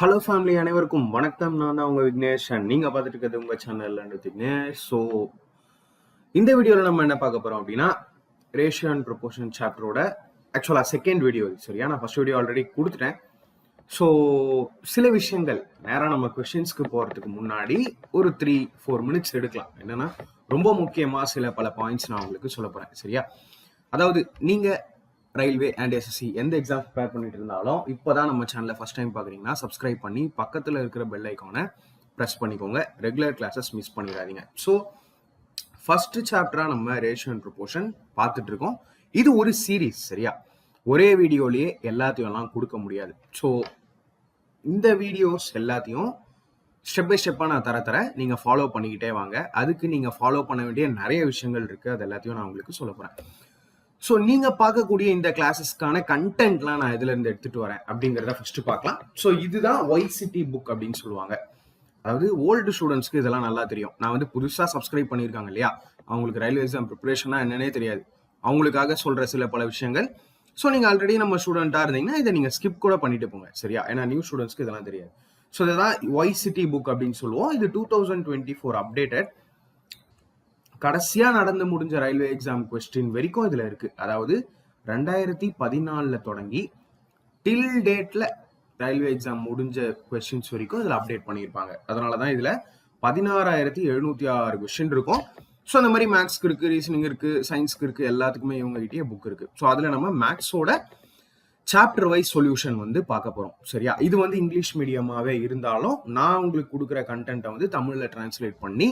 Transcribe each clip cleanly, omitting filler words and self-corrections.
Hello family அனைவருக்கும் வணக்கம். நான் தான் உங்கள் விக்னேஷ் அண்ட் நீங்கள் பார்த்துட்டு இருக்கிறது உங்கள் சேனல் விக்னேஷ். ஸோ இந்த வீடியோவில் நம்ம என்ன பார்க்க போகிறோம் அப்படின்னா, ரேஷியோ அண்ட் ப்ரொபோர்ஷன் சாப்டரோட ஆக்சுவலாக செகண்ட் வீடியோ இது. சரியா, நான் ஃபர்ஸ்ட் வீடியோ ஆல்ரெடி கொடுத்துட்டேன். ஸோ சில விஷயங்கள் நேராக நம்ம கொஷின்ஸ்க்கு போகிறதுக்கு முன்னாடி ஒரு 3-4 மினிட்ஸ் எடுக்கலாம். என்னன்னா ரொம்ப முக்கியமாக பல பாயிண்ட்ஸ் நான் உங்களுக்கு சொல்ல போகிறேன். சரியா, அதாவது நீங்கள் ரயில்வே அண்ட் எஸ்எஸ்சி எந்த எக்ஸாம் ப்ரிப்பேர் பண்ணிட்டு இருந்தாலும் இப்போதான் நம்ம சேனலை ஃபர்ஸ்ட் டைம் பார்க்குறீங்கன்னா சப்ஸ்கிரைப் பண்ணி பக்கத்தில் இருக்கிற பெல் ஐக்கானை ப்ரெஸ் பண்ணிக்கோங்க. ரெகுலர் கிளாஸஸ் மிஸ் பண்ணிடாதீங்க. ஸோ ஃபர்ஸ்ட் சாப்டராக நம்ம ரேஷியோ அண்ட் ப்ரொபோர்ஷன் பார்த்துட்டு இருக்கோம். இது ஒரு சீரீஸ். சரியா, ஒரே வீடியோலேயே எல்லாத்தையும் எல்லாம் கொடுக்க முடியாது. ஸோ இந்த வீடியோஸ் எல்லாத்தையும் ஸ்டெப் பை ஸ்டெப்பாக நான் தர நீங்கள் ஃபாலோ பண்ணிக்கிட்டே வாங்க. அதுக்கு நீங்கள் ஃபாலோ பண்ண வேண்டிய நிறைய விஷயங்கள் இருக்குது. அது எல்லாத்தையும் நான் உங்களுக்கு சொல்ல போகிறேன். ஸோ நீங்கள் பார்க்கக்கூடிய இந்த கிளாஸஸ்க்கான கண்டென்ட்லாம் நான் எதுலேருந்து எடுத்துகிட்டு வரேன் அப்படிங்கிறத ஃபஸ்ட்டு பார்க்கலாம். ஸோ இதுதான் ஒய்சிடி புக் அப்படின்னு சொல்லுவாங்க. அதாவது ஓல்டு ஸ்டூடெண்ட்ஸ்க்கு இதெல்லாம் நல்லா தெரியும். நான் புதுசாக சப்ஸ்கிரைப் பண்ணியிருக்காங்க இல்லையா, அவங்களுக்கு ரயில்வே எக்ஸாம் ப்ரிப்பரேஷனாக என்னன்னே தெரியாது. அவங்களுக்காக சொல்கிற பல விஷயங்கள். ஸோ நீங்கள் ஆல்ரெடி நம்ம ஸ்டூடெண்ட்டாக இருந்தீங்கன்னா இதை நீங்கள் ஸ்கிப் கூட பண்ணிட்டு போங்க. சரியா, ஏன்னா நியூ ஸ்டூடெண்ட்ஸ்க்கு இதெல்லாம் தெரியாது. ஸோ இதுதான் ஒய்சிடி புக் அப்படின்னு சொல்லுவோம். இது 2024 அப்டேட்டட். கடைசியாக நடந்து முடிஞ்ச ரயில்வே எக்ஸாம் கொஸ்டின் வரைக்கும் இதில் இருக்குது. அதாவது 2014 தொடங்கி டில் டேட்டில் ரயில்வே எக்ஸாம் முடிஞ்ச கொஸ்டின்ஸ் வரைக்கும் இதில் அப்டேட் பண்ணியிருப்பாங்க. அதனால தான் இதில் 16,706 கொஸ்டின் இருக்கும். ஸோ அந்த மாதிரி மேத்ஸ்க்கு இருக்குது, ரீசனிங் இருக்குது, சயின்ஸ்க்கு இருக்குது, எல்லாத்துக்குமே இவங்ககிட்டயே புக் இருக்குது. ஸோ அதில் நம்ம மேத்ஸோட சாப்டர் வைஸ் சொல்யூஷன் பார்க்க போகிறோம். சரியா, இது இங்கிலீஷ் மீடியமாகவே இருந்தாலும் நான் உங்களுக்கு கொடுக்குற கண்டென்ட்டை தமிழில் டிரான்ஸ்லேட் பண்ணி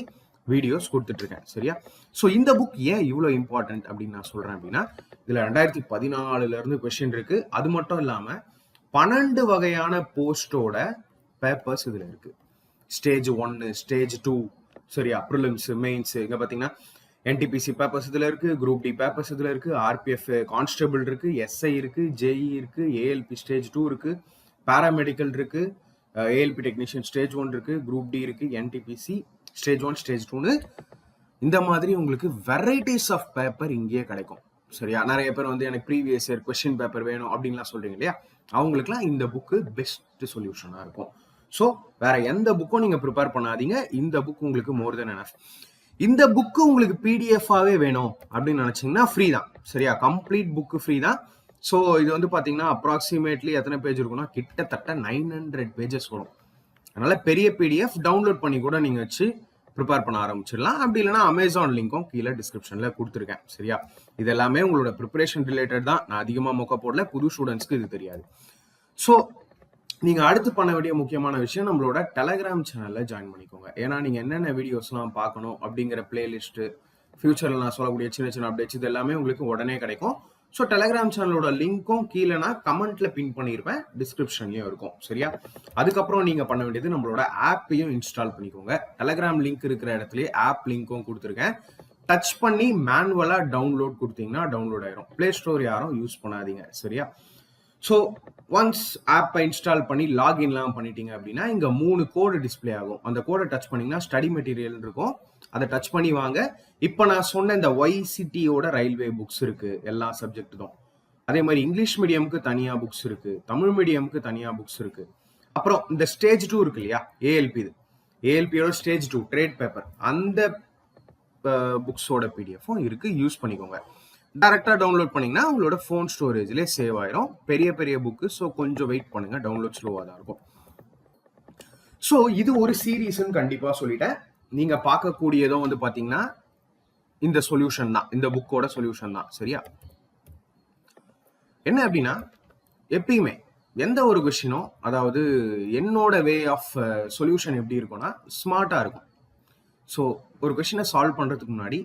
வீடியோஸ் கொடுத்துட்டு இருக்கேன். சரியா, ஸோ இந்த புக் ஏன் இவ்வளோ இம்பார்ட்டன்ட் அப்படின்னு நான் சொல்றேன் அப்படின்னா, இதுல 2014 கொஸ்டின் இருக்கு. அது மட்டும் இல்லாம 12 வகையான போஸ்டோட பேப்பர்ஸ் இதுல இருக்கு. ஸ்டேஜ் 1, ஸ்டேஜ் 2, சரியா, ப்ரிலிம்ஸ், மெயின்ஸ். இங்க பாத்தீங்கன்னா என்டிபிசி பேப்பர்ஸ் இதுல இருக்கு, குரூப் டி பேப்பர்ஸ் இதுல இருக்கு, ஆர்பிஎஃப் கான்ஸ்டபிள் இருக்கு, எஸ்ஐ இருக்கு, ஜேஇ இருக்கு, ஏஎல்பி ஸ்டேஜ் 2 இருக்கு, பாராமெடிக்கல் இருக்கு, ஏஎல்பி டெக்னீஷியன் ஸ்டேஜ் 1 இருக்கு, குரூப் டி இருக்கு, என்டிபிசி ஸ்டேஜ் 1, ஸ்டேஜ் 2னு இந்த மாதிரி உங்களுக்கு வெரைட்டிஸ் ஆஃப் பேப்பர் இங்கேயே கிடைக்கும். சரியா, நிறைய பேர் எனக்கு ப்ரீவியஸ் இயர் கொஸ்டின் பேப்பர் வேணும் அப்படின்லாம் சொல்றீங்க இல்லையா, அவங்களுக்குலாம் இந்த புக்கு பெஸ்ட் சொல்யூஷனாக இருக்கும். ஸோ வேற எந்த புக்கும் நீங்க ப்ரிப்பேர் பண்ணாதீங்க, இந்த புக் உங்களுக்கு மோர் தென் எனஃப். இந்த புக்கு உங்களுக்கு பிடிஎஃபாவே வேணும் அப்படின்னு நினைச்சீங்கன்னா ஃப்ரீ தான். சரியா, கம்ப்ளீட் புக்கு ஃப்ரீ தான். ஸோ இது பார்த்தீங்கன்னா அப்ராக்சிமேட்லி எத்தனை பேஜ் இருக்குன்னா கிட்டத்தட்ட 900 பேஜஸ் வரும். அதனால பெரிய பிடிஎஃப் டவுன்லோட் பண்ணி கூட நீங்க வச்சு ப்ரிப்பேர் பண்ண ஆரம்பிச்சிடலாம். அப்படி இல்லைன்னா அமேசான் லிங்க்கும் கீழே டிஸ்கிரிப்ஷன்ல கொடுத்துருக்கேன். சரியா, இது எல்லாமே உங்களோட ப்ரிப்பரேஷன் ரிலேட்டட் தான். நான் அதிகமாக மொக்க போடல, புது ஸ்டூடெண்ட்ஸ்க்கு இது தெரியாது. ஸோ நீங்க அடுத்து பண்ண வேண்டிய முக்கியமான விஷயம், நம்மளோட டெலகிராம் சேனல்ல ஜாயின் பண்ணிக்கோங்க. ஏன்னா நீங்க என்னென்ன வீடியோஸ்லாம் பார்க்கணும் அப்படிங்கிற பிளேலிஸ்ட், ஃபியூச்சர்ல நான் சொல்லக்கூடிய சின்ன சின்ன அப்டேட்ஸ் இது எல்லாமே உங்களுக்கு உடனே கிடைக்கும். ஸோ டெலகிராம் சேனலோட லிங்க்கும் கீழே நான் கமெண்ட்ல பின் பண்ணியிருப்பேன், டிஸ்கிரிப்ஷன்லயும் இருக்கும். சரியா, அதுக்கப்புறம் நீங்க பண்ண வேண்டியது நம்மளோட ஆப்பையும் இன்ஸ்டால் பண்ணிக்கோங்க. டெலகிராம் லிங்க் இருக்கிற இடத்துலயே ஆப் லிங்க்கும் கொடுத்துருக்கேன். டச் பண்ணி மேனுவலா டவுன்லோட் கொடுத்தீங்கன்னா டவுன்லோட் ஆயிரும். பிளே ஸ்டோர் யாரும் யூஸ் பண்ணாதீங்க. சரியா, ஸோ ஒன்ஸ் ஆப்பை இன்ஸ்டால் பண்ணி லாகின்லாம் பண்ணிட்டீங்க அப்படின்னா இங்க 3 கோடு டிஸ்பிளே ஆகும். அந்த கோடை டச் பண்ணீங்கன்னா ஸ்டடி மெட்டீரியல் இருக்கும், அதை டச் பண்ணி வாங்க. இப்போ நான் சொன்ன இந்த ஒய்சிடியோட ரயில்வே புக்ஸ் இருக்கு, எல்லா சப்ஜெக்ட்டுக்கும். அதே மாதிரி இங்கிலீஷ் மீடியமுக்கு தனியா புக்ஸ் இருக்கு, தமிழ் மீடியமுக்கு தனியா புக்ஸ் இருக்கு. அப்புறம் இந்த ஸ்டேஜ் 2 இருக்கு இல்லையா, ஏஎல்பி, இது ஏஎல்பியோட ஸ்டேஜ் 2 ட்ரேட் பேப்பர், அந்த புக்ஸோட பிடிஎஃப்பும் இருக்கு, யூஸ் பண்ணிக்கோங்க. டைரக்டா டவுன்லோட் பண்ணீங்கன்னா உங்களோட ஃபோன் ஸ்டோரேஜ்லேயே சேவ் ஆயிரும். பெரிய பெரிய புக்கு, ஸோ கொஞ்சம் வெயிட் பண்ணுங்க, டவுன்லோட் ஸ்லோவாக தான் இருக்கும். ஸோ இது ஒரு சீரீஸ்ன்னு கண்டிப்பாக சொல்லிட்டேன். நீங்க பார்க்கக்கூடியதும் பாத்தீங்கன்னா இந்த சொல்யூஷன் தான், இந்த புக்கோட சொல்யூஷன் தான். சரியா, என்ன அப்படின்னா எப்பயுமே எந்த ஒரு கொஸ்டினும், அதாவது என்னோட வே ஆஃப் சொல்யூஷன் எப்படி இருக்கும்னா ஸ்மார்ட்டா இருக்கும். ஸோ ஒரு கொஸ்டினை சால்வ் பண்றதுக்கு முன்னாடி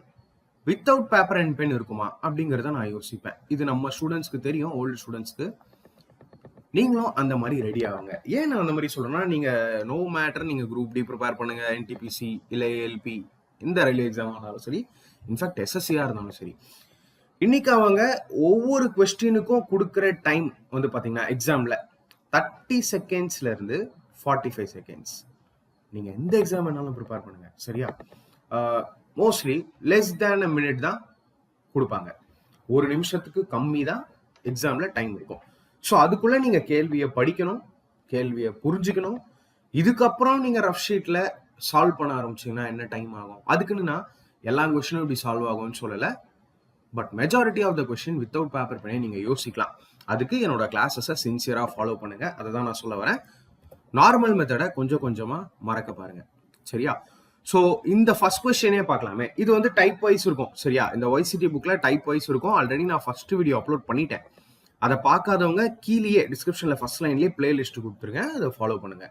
வித்தவுட் பேப்பர் அண்ட் பென் இருக்குமா அப்படிங்கிறத நான் யோசிப்பேன். இது நம்ம ஸ்டூடெண்ட்ஸ்க்கு தெரியும், ஓல்டு ஸ்டூடெண்ட்ஸ்க்கு. நீங்களும் அந்த மாதிரி ரெடி ஆகுங்க. ஏன் நான் அந்த மாதிரி சொல்றேன்னா, நீங்க நோ மேட்டர் நீங்க குரூப் டி ப்ரிப்பேர் பண்ணுங்க, என்டிபிசி இல்லை ஏஎல்பி, இந்த ரயில்வே எக்ஸாம் ஆனாலும் சரி, இன்ஃபேக்ட் எஸ்எஸ்சியா இருந்தாலும் சரி, இன்னைக்கு அவங்க ஒவ்வொரு கொஸ்டினுக்கும் கொடுக்குற டைம் பாத்தீங்கன்னா எக்ஸாம்ல 30 செகண்ட்ஸ்ல இருந்து 45 செகண்ட்ஸ். நீங்க எந்த எக்ஸாம் வேணாலும் ப்ரிப்பேர் பண்ணுங்க. சரியா, mostly less than a minute தான் கொடுப்பாங்க. 1 நிமிஷத்துக்கு கம்மி தான் எக்ஸாம்ல டைம் இருக்கும். ஸோ அதுக்குள்ள நீங்க கேள்வியை படிக்கணும், கேள்வியை புரிஞ்சுக்கணும். இதுக்கப்புறம் நீங்க ரஃப் ஷீட்ல சால்வ் பண்ண ஆரம்பிச்சீங்கன்னா என்ன டைம் ஆகும்? அதுக்குன்னு நான் எல்லா கொஸ்டினும் இப்படி சால்வ் ஆகும்னு சொல்லலை. But majority of the question without paper பண்ணி நீங்க யோசிக்கலாம். அதுக்கு என்னோட கிளாஸஸை சின்சியரா ஃபாலோ பண்ணுங்க. அதை தான் நான் சொல்ல வரேன். நார்மல் மெத்தடை கொஞ்சம் கொஞ்சமா மறக்க பாருங்க. சரியா? ஸோ இந்த ஃபர்ஸ்ட் கொஸ்டினே பார்க்கலாமே. இது வந்து டைப் வைஸ் இருக்கும். சரியா? இந்த YCT புக்ல டைப் வைஸ் இருக்கும். ஆல்ரெடி நான் ஃபர்ஸ்ட் வீடியோ அப்லோட் பண்ணிட்டேன். அதை பார்க்காதவங்க கீழேயே டிஸ்கிரிப்ஷன்ல ஃபர்ஸ்ட் லைன்லேயே பிளேலிஸ்ட் கொடுத்துருங்க. அதை ஃபாலோ பண்ணுங்க.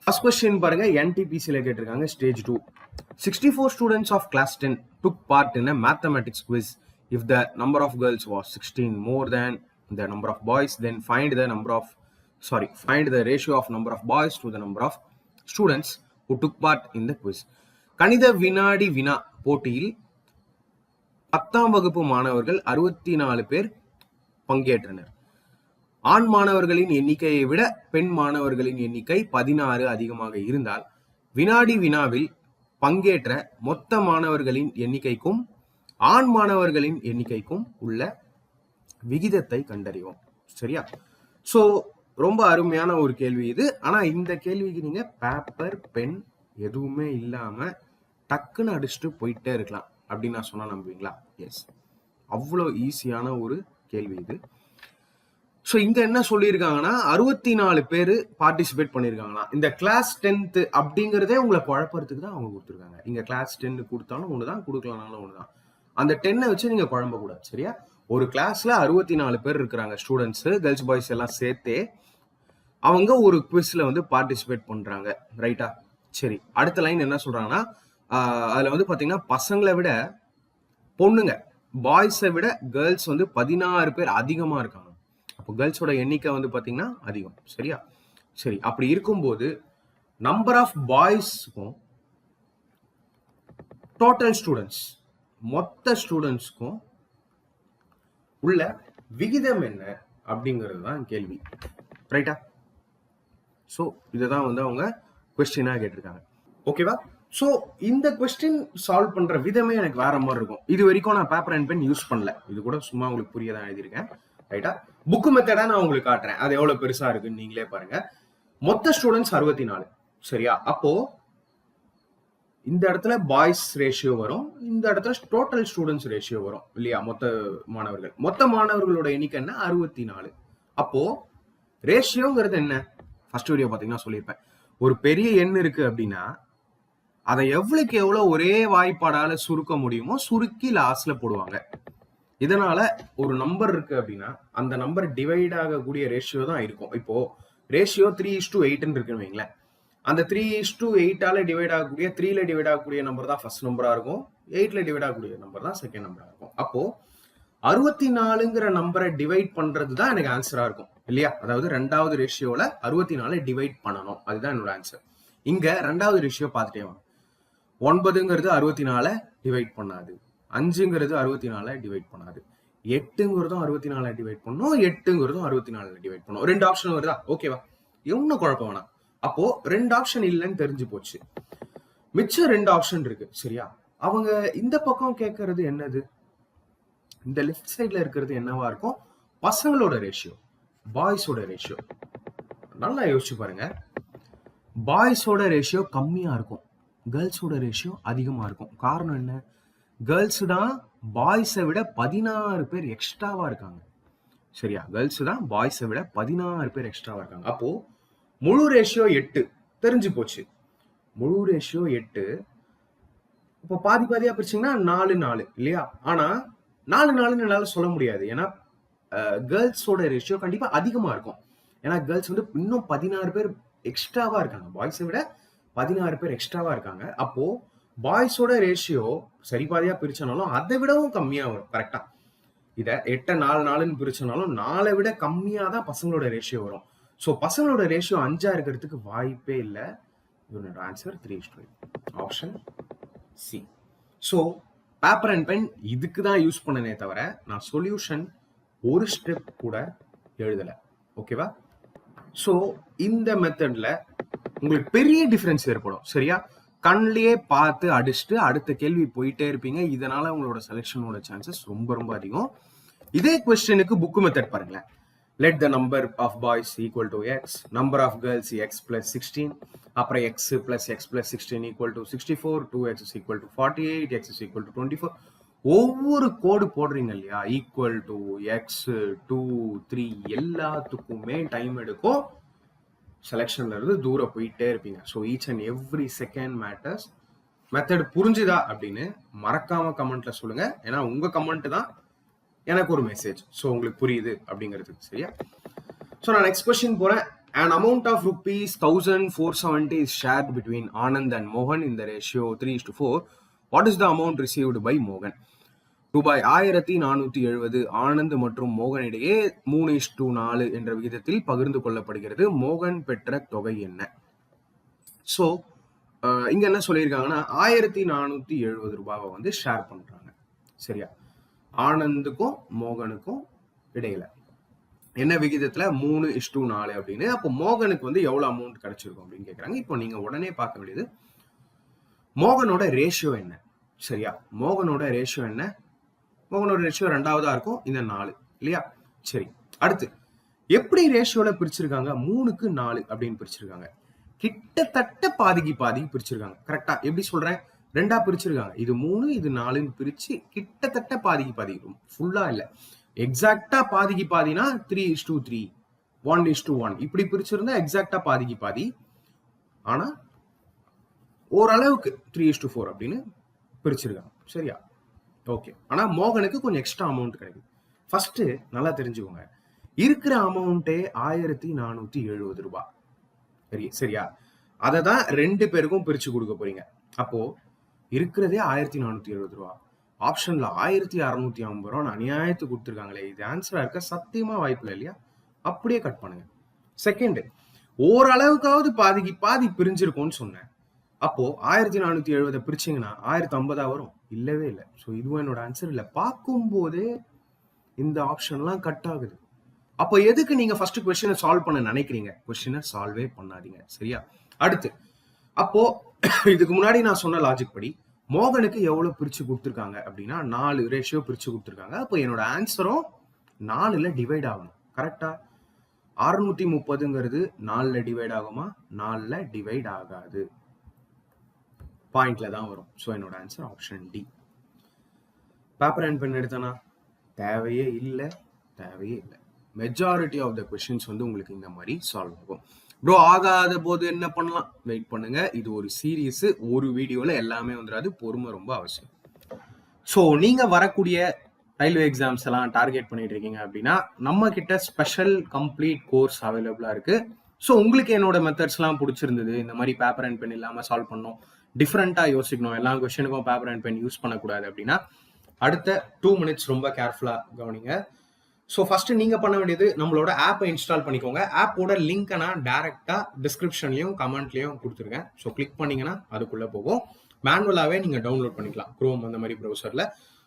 ஃபர்ஸ்ட் கொஸ்டின் பாருங்க. NTPCல கேட்டிருக்காங்க. Stage 2. 64 students of class 10 took part in a mathematics quiz. If the number of girls was 16 more than the number of boys, then find the ratio of number of boys to the number of students who took part in the quiz. கணித வினாடி வினா போட்டியில் 10ஆம் வகுப்பு மாணவர்கள் 64 பேர் பங்கேற்றனர். ஆண் மாணவர்களின் எண்ணிக்கையை விட பெண் மாணவர்களின் எண்ணிக்கை 16 அதிகமாக இருந்தால் வினாடி வினாவில் பங்கேற்ற மொத்த மாணவர்களின் எண்ணிக்கைக்கும் ஆண் மாணவர்களின் எண்ணிக்கைக்கும் உள்ள விகிதத்தை கண்டறிவோம். சரியா? சோ ரொம்ப அருமையான ஒரு கேள்வி இது. ஆனா இந்த கேள்விக்கு நீங்க பேப்பர் பென் எதுவுமே இல்லாம டக்குன்னு அடிச்சுட்டு போயிட்டே இருக்கலாம் அப்படின்னு நான் சொன்னா நம்புவீங்களா? எஸ், அவ்வளோ ஈஸியான ஒரு கேள்வி இது. ஸோ இங்க என்ன சொல்லியிருக்காங்கன்னா 64 பேர் பார்ட்டிசிபேட் பண்ணியிருக்காங்கன்னா இந்த கிளாஸ் 10th அப்படிங்கிறதே உங்களை குழப்பறதுக்கு தான் அவங்க கொடுத்துருக்காங்க. இங்க கிளாஸ் 10 கொடுத்தாலும் ஒண்ணுதான், கொடுக்கலனாலும் ஒண்ணுதான். அந்த 10 வச்சு நீங்க குழம்ப கூடாது. சரியா? ஒரு கிளாஸ்ல 64 பேர் இருக்கிறாங்க ஸ்டூடெண்ட்ஸ், கேர்ள்ஸ் பாய்ஸ் எல்லாம் சேர்த்தே அவங்க ஒரு குவிஸ்ல வந்து பார்ட்டிசிபேட் பண்றாங்க. ரைட்டா? சரி, அடுத்த லைன் என்ன சொல்றாங்கன்னா அதுல வந்து பாத்தீங்கன்னா பசங்களை விட பொண்ணுங்க பாய்ஸை விட கேர்ள்ஸ் வந்து 16 பேர் அதிகமா இருக்காங்க. அப்போ கேர்ள்ஸோட எண்ணிக்கை வந்து பாத்தீங்கன்னா அதிகம். சரியா? சரி, அப்படி இருக்கும்போது நம்பர் ஆஃப் பாய்ஸ்க்கும் டோட்டல் ஸ்டூடெண்ட்ஸ் மொத்த ஸ்டூடெண்ட்ஸ்க்கும் உள்ள விகிதம் என்ன அப்படிங்கிறது தான் கேள்வி. ரைட்டா? ஸோ இதுதான் வந்து அவங்க கொஸ்டினா கேட்டிருக்காங்க. ஓகேவா? ஸோ இந்த கொஸ்டின் சால்வ் பண்ற விதமே எனக்கு வேற மாதிரி இருக்கும். இது வரைக்கும் நான் பேப்பர் அண்ட் பென் யூஸ் பண்ணல. இது கூட சும்மா உங்களுக்கு புரியதான் எழுதியிருக்கேன். ரைட்டா? புக்கு மெத்தடா நான் உங்களுக்கு காட்டுறேன். அது எவ்வளவு பெருசா இருக்குன்னு நீங்களே பாருங்க. மொத்த ஸ்டூடெண்ட்ஸ் 64. சரியா? அப்போ இந்த இடத்துல பாய்ஸ் ரேஷியோ வரும், இந்த இடத்துல டோட்டல் ஸ்டூடெண்ட்ஸ் ரேஷியோ வரும் இல்லையா? மொத்த மாணவர்களோட எண்ணிக்கை என்ன? 64. அப்போ ரேஷியோங்கிறது என்ன? ஃபர்ஸ்ட் வீடியோ பாத்தீங்கன்னா சொல்லியிருப்பேன். ஒரு பெரிய எண் இருக்கு அப்படின்னா அதை எவ்வளவுக்கு எவ்வளவு ஒரே வாய்ப்பாடால சுருக்க முடியுமோ சுருக்கி லாஸ்ட்ல போடுவாங்க. இதனால ஒரு நம்பர் இருக்கு அப்படின்னா அந்த நம்பர் டிவைட் ஆகக்கூடிய ரேஷியோ தான் இருக்கும். இப்போ ரேஷியோ 3:8 இருக்குன்னு வைங்களேன். அந்த 3:8 டிவைட் ஆகக்கூடிய 3ல டிவைட் ஆகக்கூடிய நம்பர் தான் ஃபர்ஸ்ட் நம்பரா இருக்கும், 8ல டிவைட் ஆகக்கூடிய நம்பர் தான் செகண்ட் நம்பரா இருக்கும். அப்போ 64ங்கிற நம்பரை டிவைட் பண்றது தான் எனக்கு ஆன்சரா இருக்கும் இல்லையா? அதாவது ரெண்டாவது ரேஷியோல 64 டிவைட் பண்ணணும். அதுதான் என்னோட ஆன்சர். இங்க ரெண்டாவது ரேஷியோ பார்த்துட்டே வாங்க. 9ங்கிறது 64 டிவைட் பண்ணாது, 5ங்கிறது 64 டிவைட் பண்ணாது, 8ங்கிறதும் 64 டிவைட் பண்ணும், 8ங்கிறதும் 64 டிவைட் பண்ணும். 2 ஆப்ஷன் வருதா? ஓகேவா? இன்னும் குழப்பம் வேணாம். அப்போ 2 ஆப்ஷன் இல்லைன்னு தெரிஞ்சு போச்சு. மிச்சம் 2 ஆப்ஷன் இருக்கு. சரியா? அவங்க இந்த பக்கம் கேட்கறது என்னது? இந்த லெஃப்ட் சைட்ல இருக்கிறது என்னவா இருக்கும்? பசங்களோட ரேஷியோ, பாய்ஸோட ரேஷியோ. நல்லா யோசிச்சு பாருங்க. பாய்ஸோட ரேஷியோ கம்மியா இருக்கும், கேர்ள்ஸோட ரேஷியோ அதிகமா இருக்கும். காரணம் என்ன? கேர்ள்ஸ் தான் பாய்ஸை விட 16 பேர் எக்ஸ்ட்ராவா இருக்காங்க. சரியா? கேர்ள்ஸ் தான் பாய்ஸை விட 16 பேர் எக்ஸ்ட்ராவா இருக்காங்க. அப்போ முழு ரேஷியோ 8 தெரிஞ்சு போச்சு. முழு ரேஷியோ 8. இப்போ பாதி பாதியா பிரிச்சிங்கன்னா 4 இல்லையா? ஆனா 4 என்னால சொல்ல முடியாது. ஏன்னா கேர்ள்ஸோட ரேஷியோ கண்டிப்பா அதிகமா இருக்கும். ஏன்னா கேர்ள்ஸ் வந்து இன்னும் 16 பேர் எக்ஸ்ட்ராவா இருக்காங்க, பாய்ஸை விட 16 பேர் எக்ஸ்ட்ராவா இருக்காங்க. அப்போ பாய்ஸோட ரேஷியோ சரி பாதியா பிரிச்சனாலும் அதை விடவும் கம்மியா வரும். கரெக்டா? இதை 8 4 பிரிச்சனாலும் 4 விட கம்மியா தான் பசங்களோட ரேஷியோ வரும். ஸோ பசங்களோட ரேஷியோ 5 இருக்கிறதுக்கு வாய்ப்பே இல்லை. இதோட answer 3:8. Option C. So paper and pen இதுக்கு தான் யூஸ் பண்ணனே தவிர நான் சொல்யூஷன் ஒரு ஸ்டெப் கூட எழுதலை. ஓகேவா? ஸோ இந்த மெத்தட்ல உங்களுக்கு பெரிய டிஃபரன்ஸ் ஏற்படும். சரியா? கண்ணிலேயே பார்த்து அடிச்சுட்டு அடுத்த கேள்வி போயிட்டே இருப்பீங்க. இதனால உங்களோட செலெக்ஷனோட சான்சஸ் ரொம்ப ரொம்ப அதிகம். இதே கொஸ்டினுக்கு புக் மெத்தட் பாருங்களேன். let the number of boys equal to x, number of girls x plus 16, அப்புறம் x plus x plus 16 equal to 64, 2x is equal to 48, x is equal to 24. ஒவ்வொரு கோடு போடுறீங்க இல்லையா, ஈக்குவல் டு எக்ஸ் 2 3 எல்லாத்துக்குமே time எடுக்கும். செலெக்ஷன்ல இருந்து தூரம் போயிட்டே இருப்பீங்க. So each and every second matters. Method புரிஞ்சுதா அப்படின்னு மறக்காம கமெண்ட்ல சொல்லுங்க. ஏன்னா உங்க கமெண்ட் தான் எனக்கு ஒரு மெசேஜ். ஸோ உங்களுக்கு புரியுது அப்படிங்கிறதுக்கு. சரியா? ஸோ நான் நெக்ஸ்ட் கொஸ்டின் போறேன். An amount of rupees 1470 is shared between Anand and Mohan in the ratio 3:4. What is the amount received by Mohan? ரூபாய் 1470 ஆனந்த் மற்றும் மோகன் இடையே 3:4 என்ற விகிதத்தில் பகிர்ந்து கொள்ளப்படுகிறது. மோகன் பெற்ற தொகை என்ன? ஸோ இங்க என்ன சொல்லியிருக்காங்கன்னா 1470 ரூபாவை வந்து ஷேர் பண்றாங்க. சரியா? ஆனந்துக்கும் மோகனுக்கும் இடையில என்ன விகிதத்துல 3:4 அப்படின்னு. அப்போ மோகனுக்கு வந்து எவ்வளவு அமௌண்ட் கிடைச்சிருக்கும் அப்படின்னு கேட்கறாங்க. இப்போ நீங்க உடனே பார்க்க வேண்டியது மோகனோட ரேஷியோ என்ன. சரியா? மோகனோட ரேஷியோ என்ன? மோகனோட ரேஷியோ 2வதா இருக்கும் இந்த 4 இல்லையா? சரி, அடுத்து எப்படி ரேஷியோல பிரிச்சிருக்காங்க? 3:4 அப்படின்னு பிரிச்சிருக்காங்க. கிட்டத்தட்ட பாதிக்கு பாதி பிரிச்சிருக்காங்க. கரெக்டா? எப்படி சொல்றேன்? 2ஆ பிரிச்சிருக்காங்க. இது 3 இது 4ன்னு பிரிச்சு கிட்டத்தட்ட பாதிக்கு பாதி, ஃபுல்லா இல்ல, எக்ஸாக்டா பாதிக்கு பாதினா 3:3, 1:1 இப்படி பிரிச்சிருந்தா எக்ஸாக்டா பாதிக்கு பாதி. ஆனா ஓரளவுக்கு 3:4 அப்படின்னு பிரிச்சிருக்காங்க. சரியா? ஓகே. ஆனா மோகனுக்கு கொஞ்சம் எக்ஸ்ட்ரா அமௌண்ட் கிடைக்குது. ஃபர்ஸ்ட் நல்லா தெரிஞ்சுக்கோங்க, இருக்கிற அமௌண்ட்டே 1470 ரூபாய். சரியா? அதை தான் 2 பேருக்கும் பிரிச்சு கொடுக்க போறீங்க. அப்போ இருக்கிறதே 1470 ரூபா. ஆப்ஷன்ல 1650 ரூபா அநியாயத்துக்கு கொடுத்துருக்காங்களே, இது ஆன்சரா இருக்க சத்தியமா வாய்ப்பு இல்லை இல்லையா? அப்படியே கட் பண்ணுங்க. செகண்ட், ஓரளவுக்காவது பாதிக்கு பாதி பிரிஞ்சிருக்கும்னு சொன்னேன். அப்போ 1470 பிரிச்சிங்கன்னா 1050 வரும். இல்லவே இல்லை. ஸோ இதுவும் என்னோட ஆன்சர் இல்லை. பார்க்கும் போதே இந்த ஆப்ஷன்லாம் கட் ஆகுது. அப்போ எதுக்கு நீங்க ஃபர்ஸ்ட் கொஸ்டினை சால்வ் பண்ண நினைக்கிறீங்க? கொஸ்டினை சால்வே பண்ணாதீங்க. சரியா? அடுத்து, அப்போ இதுக்கு முன்னாடி நான் சொன்ன லாஜிக் படி மோகனுக்கு எவ்வளவு பிரிச்சு கொடுத்துருக்காங்க அப்படின்னா 4 ரேஷியோ பிரிச்சு கொடுத்துருக்காங்க. அப்போ என்னோட ஆன்சரும் 4ல டிவைட் ஆகணும். கரெக்டா? 630ங்கிறது 4ல டிவைட் ஆகுமா? 4ல டிவைட் ஆகாது, பாயிண்ட்ல தான் வரும். ஸோ என்னோட answer option D. Paper and pen எடுத்தனா தேவையே இல்லை, தேவையே இல்லை. மெஜாரிட்டி ஆஃப் த கொஸ்டின்ஸ் வந்து உங்களுக்கு இந்த மாதிரி சால்வ் ஆகும். ப்ரோ ஆகாத போது என்ன பண்ணலாம்? வெயிட் பண்ணுங்க. இது ஒரு சீரீஸ், ஒரு வீடியோல எல்லாமே வந்துடாது. பொறுமை ரொம்ப அவசியம். ஸோ நீங்க வரக்கூடிய ரயில்வே எக்ஸாம்ஸ் எல்லாம் டார்கெட் பண்ணிட்டு இருக்கீங்க அப்படின்னா நம்ம கிட்ட ஸ்பெஷல் கம்ப்ளீட் கோர்ஸ் அவைலபிளா இருக்கு. ஸோ உங்களுக்கு என்னோட மெத்தட்ஸ்லாம் பிடிச்சிருந்தது, இந்த மாதிரி பேப்பர் அண்ட் பென் இல்லாமல் சால்வ் பண்ணணும், டிஃப்ரெண்ட்டாக யோசிக்கணும், எல்லா கொஸ்டினுக்கும் பேப்பர் அண்ட் பென் யூஸ் பண்ணக்கூடாது அப்படின்னா அடுத்த 2 minutes ரொம்ப கேர்ஃபுல்லாக கவனிங்க. ஸோ ஃபர்ஸ்ட் நீங்க பண்ண வேண்டியது நம்மளோட ஆப்பை இன்ஸ்டால் பண்ணிக்கோங்க. ஆப்போட லிங்க்கை நான் டைரக்டா டிஸ்கிரிப்ஷன்லையும் கமெண்ட்லையும் கொடுத்துருக்கேன். ஸோ கிளிக் பண்ணீங்கன்னா அதுக்குள்ள போகும். மேனுவலாவே நீங்க டவுன்லோட் பண்ணிக்கலாம் குரோம் அந்த மாதிரி ப்ரௌசர்ல.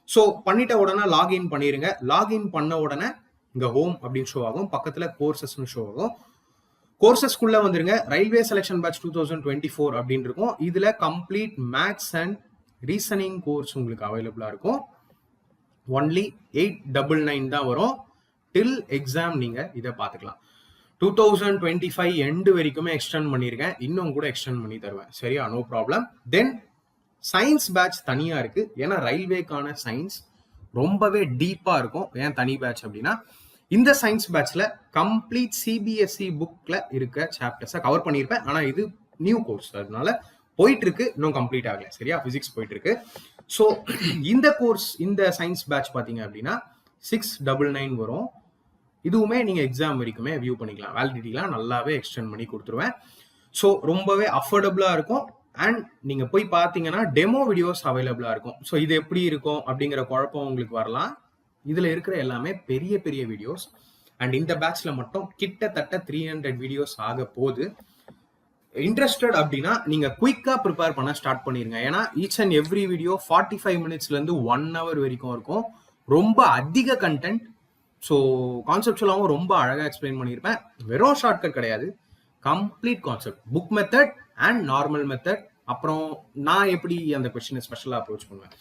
ஸோ பண்ணிட்ட உடனே லாகின் பண்ணிருங்க. லாகின் பண்ண உடனே இங்க ஹோம் அப்படின்னு ஷோ ஆகும், பக்கத்துல கோர்சஸ்னு ஷோ ஆகும். கோர்சஸ்க்குள்ள வந்துருங்க. ரயில்வே செலெக்ஷன் பேட்ச் 2024 அப்படின்னு இருக்கும். இதுல complete maths and reasoning course உங்களுக்கு அவைலபிளா இருக்கும். ஒன்லி 899 தான் வரும். டில் எக்ஸாம் நீங்க இதை பார்த்துக்கலாம். 2025 எண்டு வரைக்குமே எக்ஸ்டெண்ட் பண்ணியிருக்கேன், இன்னும் கூட எக்ஸ்டெண்ட் பண்ணி தருவேன். சரியா? No problem. Then science batch தனியா இருக்கு. ஏன்னா ரயில்வேக்கான சயின்ஸ் ரொம்பவே டீப்பா இருக்கும். ஏன் தனி பேட்ச் அப்படின்னா இந்த சயின்ஸ் பேட்ச்ல கம்ப்ளீட் சிபிஎஸ்இ புக்ல இருக்க சாப்டர்ஸை கவர் பண்ணியிருப்பேன். ஆனா இது நியூ கோர்ஸ், அதனால போயிட்டு இருக்கு, இன்னும் கம்ப்ளீட் ஆகல. சரியா? பிசிக்ஸ் போயிட்டு இருக்கு. ஸோ இந்த கோர்ஸ், இந்த சயின்ஸ் பேட்ச் பார்த்தீங்க அப்படின்னா 699 வரும். இதுவுமே நீங்க எக்ஸாம் வரைக்குமே வியூ பண்ணிக்கலாம். வேலிடிட்டிலாம் நல்லாவே எக்ஸ்டெண்ட் பண்ணி கொடுத்துருவேன். ஸோ ரொம்பவே அஃபோர்டபுளா இருக்கும். அண்ட் நீங்க போய் பார்த்தீங்கன்னா டெமோ வீடியோஸ் அவைலபிளா இருக்கும். ஸோ இது எப்படி இருக்கும் அப்படிங்கிற குழப்பம் உங்களுக்கு வரலாம். இதுல இருக்கிற எல்லாமே பெரிய பெரிய வீடியோஸ். அண்ட் இந்த பேட்ச்ல மட்டும் கிட்டத்தட்ட 300 வீடியோஸ் ஆக போகுது. இன்ட்ரெஸ்டட் அப்படின்னா நீங்க குயிக்கா ப்ரிப்பேர் பண்ண ஸ்டார்ட் பண்ணிருங்க. ஏன்னா ஈச் அண்ட் எவ்ரி வீடியோ 45 மினிட்ஸ்ல இருந்து 1 hour வரைக்கும் இருக்கும். ரொம்ப அதிக கண்டென்ட். ஸோ கான்செப்ட்ஸுவலாகவும் ரொம்ப அழகா எக்ஸ்பிளைன் பண்ணியிருப்பேன். வெறும் ஷார்ட்கட் கிடையாது, complete concept, book method and normal method. அப்புறம் நான் எப்படி அந்த கொஸ்டினை ஸ்பெஷலா அப்ரோச் பண்ணுவேன்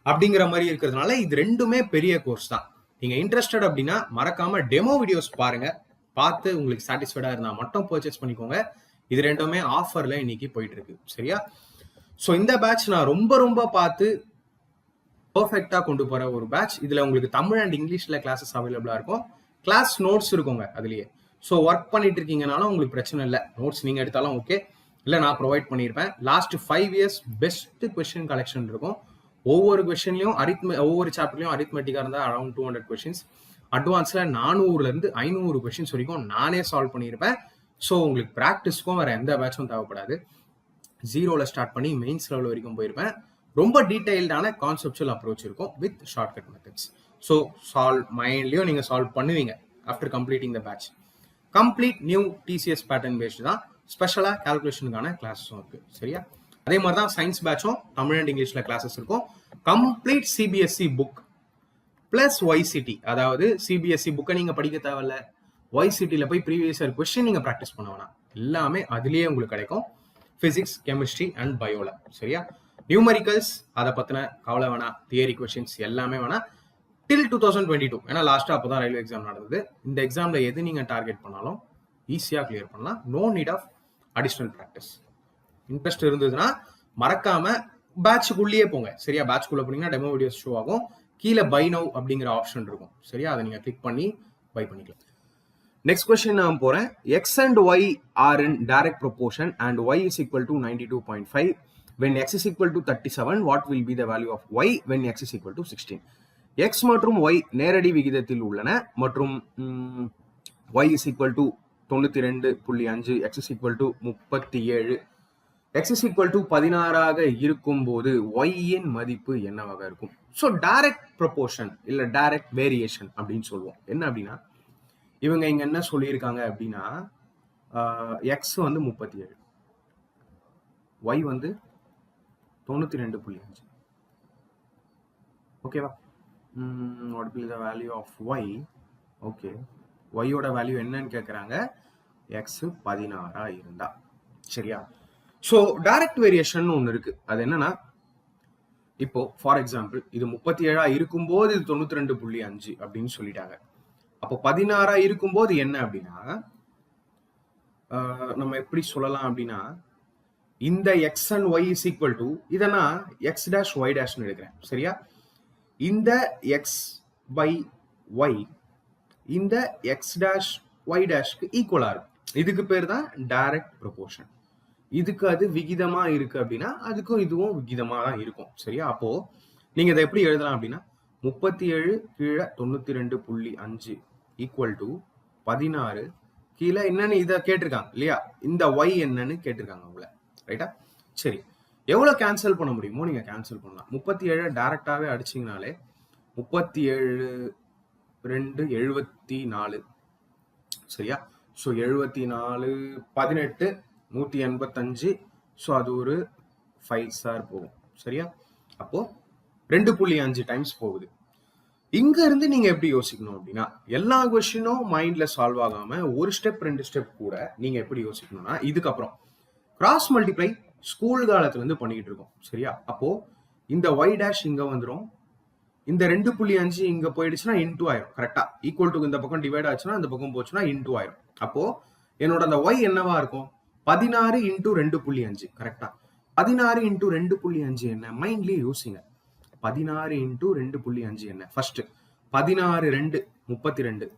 அப்படிங்கிற மாதிரி இருக்கிறதுனால இது ரெண்டுமே பெரிய கோர்ஸ் தான். நீங்கள் இன்ட்ரெஸ்டட் அப்படின்னா மறக்காம டெமோ வீடியோஸ் பாருங்க, பார்த்து உங்களுக்கு சாட்டிஸ்ஃபைடாக இருந்தால் மட்டும் பர்ச்சேஸ் பண்ணிக்கோங்க. இது ரெண்டுமே ஆஃபரில் இன்னைக்கு போயிட்டு இருக்கு. சரியா? ஸோ இந்த பேட்ச் நான் ரொம்ப பார்த்து பர்ஃபெக்டாக கொண்டு போகிற ஒரு பேட்ச். இதில் உங்களுக்கு தமிழ் அண்ட் இங்கிலீஷில் கிளாஸஸ் அவைலபிளாக இருக்கும். கிளாஸ் நோட்ஸ் இருக்குங்க அதுலேயே. ஸோ ஒர்க் பண்ணிட்டு இருக்கீங்கனாலும் உங்களுக்கு பிரச்சனை இல்லை, நோட்ஸ் நீங்கள் எடுத்தாலும் ஓகே, இல்லை நான் ப்ரொவைட் பண்ணியிருப்பேன். Last 5 years best question collection இருக்கும். ஒவ்வொரு கொஸ்டின்லையும் ஒவ்வொரு சாப்டர்லையும் அரித்மெட்டிக்காக இருந்தால் அரௌண்ட் 200 கொஸ்டின்ஸ், அட்வான்ஸில் 400 - 500 கொஸ்டின்ஸ் வரைக்கும் நானே சால்வ் பண்ணியிருப்பேன். ஸோ உங்களுக்கு ப்ராக்டிஸ்க்கும் வேறு எந்த பேட்சும் தேவைப்படாது. 0ல் ஸ்டார்ட் பண்ணி மெயின்ஸ் லெவல் வரைக்கும் போயிருப்பேன். ரொம்ப டீடைல்டான கான்செப்சுவல் அப்ரோச் இருக்கும் வித் ஷார்ட்கட் மெத்தட்ஸ். ஸோ மைண்ட்லையும் நீங்கள் சால்வ் பண்ணுவீங்க after completing the batch. Complete new TCS pattern based தான். ஸ்பெஷலாக கால்குலேஷனுக்கான கிளாஸஸும் இருக்குது. சரியா? அதே மாதிரி தான் சயின்ஸ் பேட்சும் தமிழ் அண்ட் இங்கிலீஷில் கிளாஸஸ் இருக்கும். Complete CBSE book plus YCT, அதாவது சிபிஎஸ்சி புக்கை நீங்கள் படிக்க தேவையில்ல, ஒய்சிடியில் போய் ப்ரீவியஸ் இயர் கொஸ்டின் நீங்கள் ப்ராக்டிஸ் பண்ண வேணாம், எல்லாமே அதுலேயே உங்களுக்கு கிடைக்கும். Physics, chemistry and biology. சரியா? நியூமரிக்கல்ஸ் அதை பற்றின கவலை வேணாம், தியரி கொஸ்டின்ஸ் எல்லாமே வேணாம் டில் 2022. ஏன்னா லாஸ்ட்டாக அப்போ தான் ரயில்வே எக்ஸாம் நடந்தது. இந்த எக்ஸாமில் எது நீங்கள் டார்கெட் பண்ணாலும் ஈஸியாக கிளியர் பண்ணலாம். No need of additional practice. Interest இருந்ததுன்னா மறக்காம பேட்சுக்குள்ளேயே போங்க. சரியா? பேட்ச்குள்ளே போனீங்கன்னா டெமோ வீடியோஸ் ஷோ ஆகும். கீழே பை நவ் அப்படிங்கிற ஆப்ஷன் இருக்கும். சரியா? அதை நீங்கள் கிளிக் பண்ணி பை பண்ணிக்கலாம். நெக்ஸ்ட் கொஸ்டின் நான் போகிறேன். X and y are in direct proportion and Y is equal to 92.5. when x is equal to 37, what will be the value of y when x is equal to 16? x மற்றும் y நேரடி விகிதத்தில் உள்ளன மற்றும் y is equal to 92.5, x is equal to 37, x is equal to 16 இருக்கும் போது y இன் மதிப்பு என்னவாக இருக்கும்? ஸோ டைரக்ட் ப்ரொபோர்ஷன் இல்லை டைரக்ட் வேரியேஷன் அப்படின்னு சொல்லுவோம். என்ன அப்படின்னா, இவங்க இங்க என்ன சொல்லியிருக்காங்க அப்படின்னா, எக்ஸ் வந்து 37, y வந்து 92.5. ஓகேவா? What will the value of y? Okay, ஒய்யோட வேல்யூ என்னன்னு கேட்குறாங்க. எக்ஸ் 16 இருந்தா. சரியா? ஸோ டைரக்ட் வேரியேஷன் ஒன்று இருக்கு. அது என்னன்னா, இப்போ ஃபார் எக்ஸாம்பிள் இது 37 இருக்கும்போது இது 92.5 அப்படின்னு சொல்லிட்டாங்க. அப்போ 16 இருக்கும்போது என்ன அப்படின்னா, நம்ம எப்படி சொல்லலாம் அப்படின்னா, இந்த X and Y is equal to, இதனா எக்ஸ் டேஷ் ஒய் டேஷ்னு எடுக்கிறேன். சரியா? இந்த எக்ஸ் பை ஒய் இந்த எக்ஸ் டேஷ் ஒய் டேஷ்க்கு ஈக்குவலா இருக்கும். இதுக்கு பேர் தான் டைரக்ட் ப்ரொபோர்ஷன். இதுக்கு அது விகிதமா இருக்கு அப்படின்னா அதுக்கும் இதுவும் விகிதமா தான் இருக்கும். சரியா? அப்போ நீங்க இதை எப்படி எழுதலாம் அப்படின்னா, 37 கீழே 92.5 ஈக்குவல் டு 16 கீழே என்னன்னு இதை கேட்டிருக்காங்க இல்லையா, இந்த ஒய் என்னன்னு கேட்டிருக்காங்க உங்களை. ரைட்டா? சரி, எவ்வளவு கேன்சல் பண்ண முடியுமோ நீங்க கேன்சல் பண்ணலாம். 37 டைரக்டாவே அடிச்சிங்கனாலே 37 2 74. சரியா? ஸோ 74 18 185. ஸோ அது ஒரு 5 ஸ்டார் போகும். சரியா? அப்போ 2.5 டைம்ஸ் போகுது. இங்க இருந்து நீங்க எப்படி யோசிக்கணும் அப்படின்னா, எல்லா கொஸ்டினும் மைண்ட்ல சால்வ் ஆகாம ஒரு ஸ்டெப் 2 ஸ்டெப் கூட நீங்க எப்படி யோசிக்கணும்னா, இதுக்கப்புறம் கிராஸ் மல்டிப்ளை ஸ்கூல் காலத்துல இருந்து பண்ணிக்கிட்டு இருக்கோம். சரியா? அப்போ இந்த ஒய் டேஷ் இங்க வந்துடும், இந்த 2.5 இங்க போயிடுச்சுன்னா இன்டூ ஆயிரும். கரெக்டா? ஈக்குவல் டு இந்த பக்கம் டிவைட் ஆச்சுன்னா இந்த பக்கம் போச்சுன்னா இன்டூ ஆயிரும். அப்போ என்னோட அந்த ஒய் என்னவா இருக்கும்? 16 × 2.5. கரெக்டா? 16 × 2.5 என்ன? மைண்ட்லயே யோசிங்க. 16 × 2.5 என்ன? ஃபர்ஸ்ட் 16 2 32,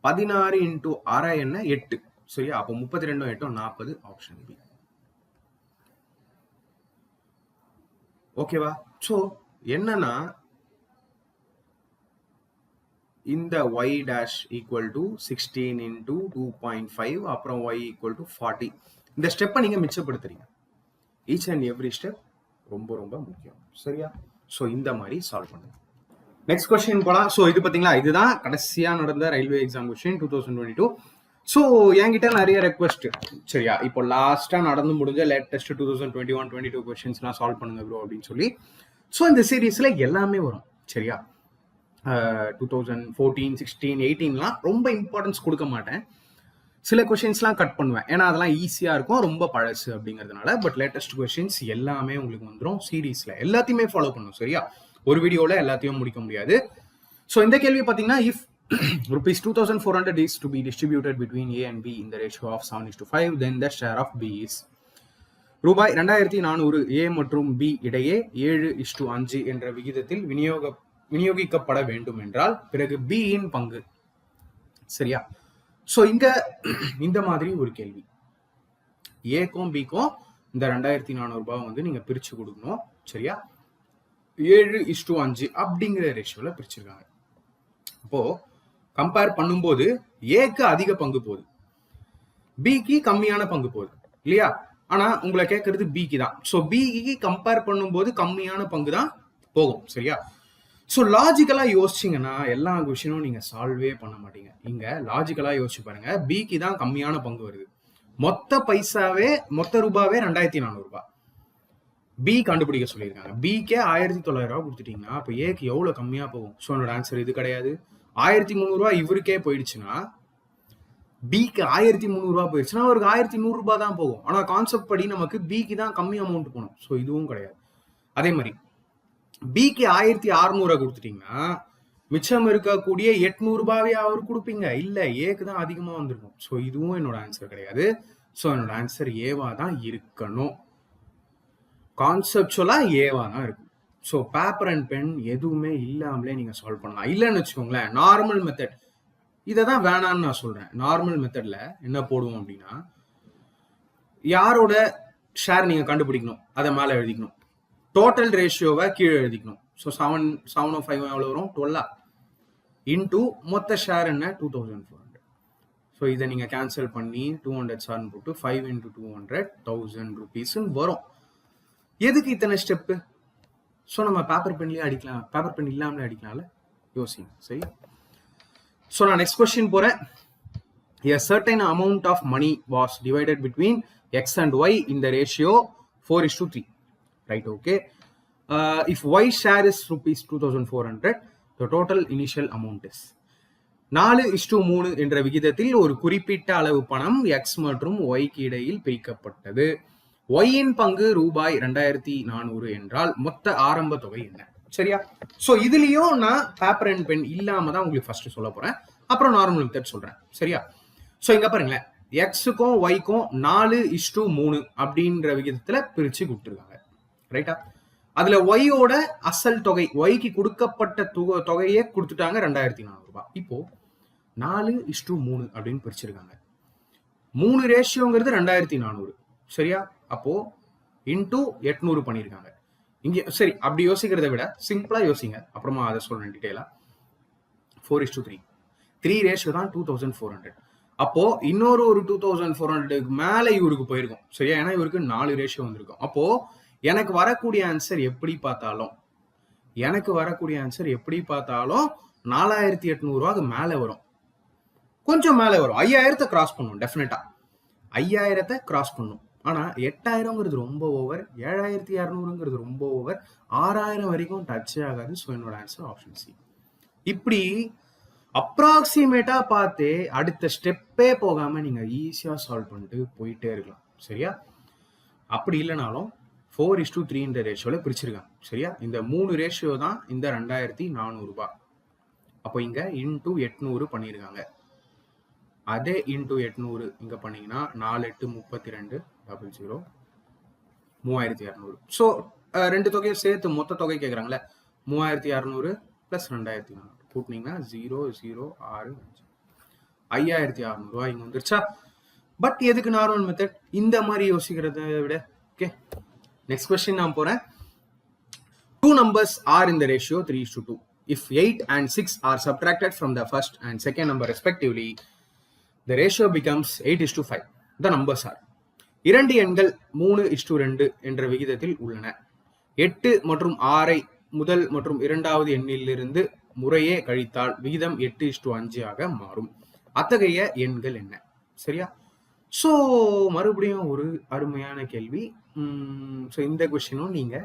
16 × 6 என்ன? 8. சரியா? அப்போ 32 8 40. Option B. ஓகேவா? ஸோ என்னன்னா, இந்த y dash equal to 16 × 2.5 அப்புறம் y equal to 40. இந்த ஸ்டெப்பை நீங்க மிச்சப்படுத்துறீங்க. ஈச் அண்ட் எவ்ரி ஸ்டெப் ரொம்ப ரொம்ப முக்கியம். சரியா? ஸோ இந்த மாதிரி சால்வ் பண்ணுங்க. நெக்ஸ்ட் கொஸ்டின் போலாம். ஸோ இது பார்த்தீங்களா, இதுதான் கடைசியாக நடந்த ரயில்வே எக்ஸாம் கொஸ்டின் 2022. ஸோ என்கிட்ட நிறைய ரெக்வஸ்ட். சரியா? இப்போ லாஸ்ட்டாக நடந்து முடிஞ்ச லேட்டஸ்ட் 2021-22 கொஸ்டின்ஸ்லாம் சால்வ் பண்ணுங்க ப்ரோ அப்படின்னு சொல்லி. ஸோ இந்த சீரீஸில் எல்லாமே வரும். சரியா? 2014, 16, 18லாம் ரொம்ப இம்பார்ட்டன்ஸ் கொடுக்க மாட்டேன். சில கொஸ்டின்ஸ்லாம் கட் பண்ணுவேன், ஏன்னா அதெல்லாம் ஈஸியாக இருக்கும், ரொம்ப பழசு அப்படிங்கிறதுனால. பட் லேட்டஸ்ட் கொஸ்டின்ஸ் எல்லாமே உங்களுக்கு வந்துடும் சீரீஸில். எல்லாத்தையுமே ஃபாலோ பண்ணணும். சரியா? ஒரு வீடியோவில் எல்லாத்தையும் முடிக்க முடியாது. ஸோ இந்த கேள்வி பார்த்தீங்கன்னா if rupees 2400 is to be distributed between A and B in the ratio of 7:5, then the share of B is ரூபாய் 2400 A மற்றும் B இடையே 7:5 என்ற விகிதத்தில் விநியோகிக்கப்பட வேண்டும் என்றால் பிறகு B இன் பங்கு. சரியா? சோ இங்க இந்த மாதிரி ஒரு கேள்வி, ஏக்கும் பிக்கும் இந்த 2400 ரூபாய் வந்து நீங்க பிரிச்சு கொடுக்கணும். சரியா? 7:5 அப்படிங்கிற ரேஷியோல பிரிச்சிருக்காங்க. அப்போ கம்பேர் பண்ணும்போது ஏக்கு அதிக பங்கு போகுது, பிக்கு கம்மியான பங்கு போகுது இல்லையா? ஆனா உங்களை கேட்கறது பிக்கு தான். ஸோ பிக்கு கம்பேர் பண்ணும்போது கம்மியான பங்கு தான் போகும். சரியா? ஸோ லாஜிக்கலா யோசிச்சிங்கன்னா எல்லா கொஸ்டினும் நீங்க சால்வே பண்ண மாட்டீங்க. இங்க லாஜிக்கலா யோசிச்சு பாருங்க, பிக்கு தான் கம்மியான பங்கு வருது. மொத்த ரூபாவே 2400 ரூபாய் பி கண்டுபிடிக்க சொல்லியிருக்காங்க. பிக்கே 1900 ரூபாய் கொடுத்துட்டீங்கன்னா அப்ப ஏக்கு எவ்வளவு கம்மியா போகும்? ஸோ என்னோட ஆன்சர் இது கிடையாது. 1300 ரூபாய் இவருக்கே போயிடுச்சுன்னா, பிக்கு 1300 ரூபாய் போயிடுச்சுன்னா அவருக்கு 1100 ரூபாய் தான் போகும். ஆனா கான்செப்ட் படி நமக்கு பிக்கு தான் கம்மி அமௌண்ட் போகணும். ஸோ இதுவும் கிடையாது. அதே மாதிரி பிக்கு 1600 கொடுத்துட்டீங்கன்னா மிச்சம் இருக்கக்கூடிய 800 ரூபாவே அவருக்கு கொடுப்பீங்க. இல்ல, ஏக்கு தான் அதிகமா வந்திருக்கும். ஸோ இதுவும் என்னோட ஆன்சர் கிடையாது. ஸோ என்னோட ஆன்சர் ஏவா தான் இருக்கணும். கான்செப்சுவலா ஏவா தான் இருக்கும். ஸோ பேப்பர் அண்ட் பென் எதுவுமே இல்லாமலே நீங்க சால்வ் பண்ணலாம். இல்லைன்னு வச்சுக்கோங்களேன், நார்மல் மெத்தட் இதை தான் வேணான்னு நான் சொல்றேன். நார்மல் மெத்தட்ல என்ன போடுவோம் அப்படின்னா, யாரோட ஷேர் நீங்க கண்டுபிடிக்கணும் அதை மேல எழுதிக்கணும், டோட்டல் ரேஷியோவை கீழே எழுதிக்கணும். ஸோ 705 எவ்வளோ வரும்? 12 இன்டூ மொத்த ஷேர் என்ன? 2400. ஸோ இதை நீங்க கேன்சல் பண்ணி 200 சார்னு போட்டு 5 into 200 1000 rupees வரும். எதுக்கு இத்தனை ஸ்டெப்பு? ஸோ நம்ம பேப்பர் பென்லயே அடிக்கலாம், பேப்பர் பென் இல்லாமலே அடிக்கலாம்ல. யோசிங்க. சரி, ஸோ நான் நெக்ஸ்ட் கொஸ்டின் போறேன். A certain amount of money was divided between X and Y in the ratio 4:3. Right? Okay. If Y share is rupees 2400, the total initial amount is 4:3 என்ற விகிதத்தில் ஒரு குறிப்பிட்ட அளவு பணம் X மற்றும் Yக்கு இடையில் பிரிக்கப்பட்டது. ஒயின் பங்கு ரூபாய் 2400 என்றால் மொத்த ஆரம்ப தொகை என்ன? சரியா? சோ இதுலயும் நான் பேப்பர் அண்ட் பென் இல்லாம தான் உங்களுக்கு ஃபர்ஸ்ட் சொல்ல போறேன், அப்புறம் நார்மல் மெத்தட் சொல்றேன். சரியா? சோ இங்க பாருங்களேன், எக்ஸுக்கும் ஒய்க்கும் 4:3 அப்படின்ற விகிதத்துல பிரிச்சு கொடுத்துருக்காங்க. ரைட்டா? அதுல ஒய்யோட அசல் தொகை, ஒய்க்கு கொடுக்கப்பட்ட தொகையே கொடுத்துட்டாங்க 2400 ரூபாய். இப்போ 4:3 அப்படின்னு பிரிச்சிருக்காங்க. 3 ரேஷியோங்கிறது 2400. சரியா? அப்போ இன்டூ 800 பண்ணிருக்காங்க. இங்க சரி, அப்படி யோசிக்கிறத விட சிம்பிளா யோசிங்க, அப்புறமா அதை சொல்றேன் டீடைலா. 4:3 3 ரேஷியோ தான் 2400. அப்போ இன்னொரு ஒரு 2400க்கு மேல இவருக்கு போயிருக்கும். சரியா? ஏன்னா இவருக்கு 4 ரேஷியோ வந்திருக்கும். அப்போ எனக்கு வரக்கூடிய ஆன்சர் எப்படி பார்த்தாலும் 4800 ரூபாய்க்கு மேல வரும். கொஞ்சம் மேல வரும். 5000 கிராஸ் பண்ணும். டெஃபினட்டா 5000 கிராஸ் பண்ணும். ஆனா 8000ங்கிறது ரொம்ப ஓவர், 7200ங்கிறது ரொம்ப ஓவர், 6000 வரைக்கும் டச் ஆகாது. ஸோ என்னோட ஆன்சர் ஆப்ஷன் சி. இப்படி அப்ராக்சிமேட்டா பார்த்து அடுத்த ஸ்டெப்பே போகாம நீங்க ஈஸியா சால்வ் பண்ணிட்டு போயிட்டே இருக்கலாம். சரியா? அப்படி இல்லைனாலும் 4:3 ரேஷியோல பிரிச்சிருக்காங்க. சரியா? இந்த 3 ரேஷியோ தான் இந்த 2400 ரூபாய். அப்போ இங்க இன்டூ 800 பண்ணிருக்காங்க. அதே இன்டூ 800 இங்க பண்ணீங்கன்னா 4×8 32 3200. ஸோ ரெண்டு தொகையை சேர்த்து மொத்த தொகை கேட்குறாங்களே, 3200 + 2400 கூட்டினீங்கன்னா 0065 5600 ரூபாய் இங்க வந்துருச்சா? பட் எதுக்கு நார்மல் மெத்தட்? இந்த மாதிரி யோசிக்கிறத விட. ஓகே, நெக்ஸ்ட் கொஸ்டின் நான் போறேன். 2 numbers are in the ratio 3:2. If 8 and 6 are subtracted from the first and second number respectively, the ratio becomes 8:5. The numbers are. 2 எண்கள் 3:2 என்ற விகிதத்தில் உள்ளன. 8 மற்றும் 6 முதல் மற்றும் இரண்டாவது எண்ணிலிருந்து முறையே கழித்தால் விகிதம் 8:5 ஆக மாறும். அத்தகைய எண்கள் என்ன? சரியா? ஸோ மறுபடியும் ஒரு அருமையான கேள்வி. ஸோ இந்த கொஸ்டினும் நீங்க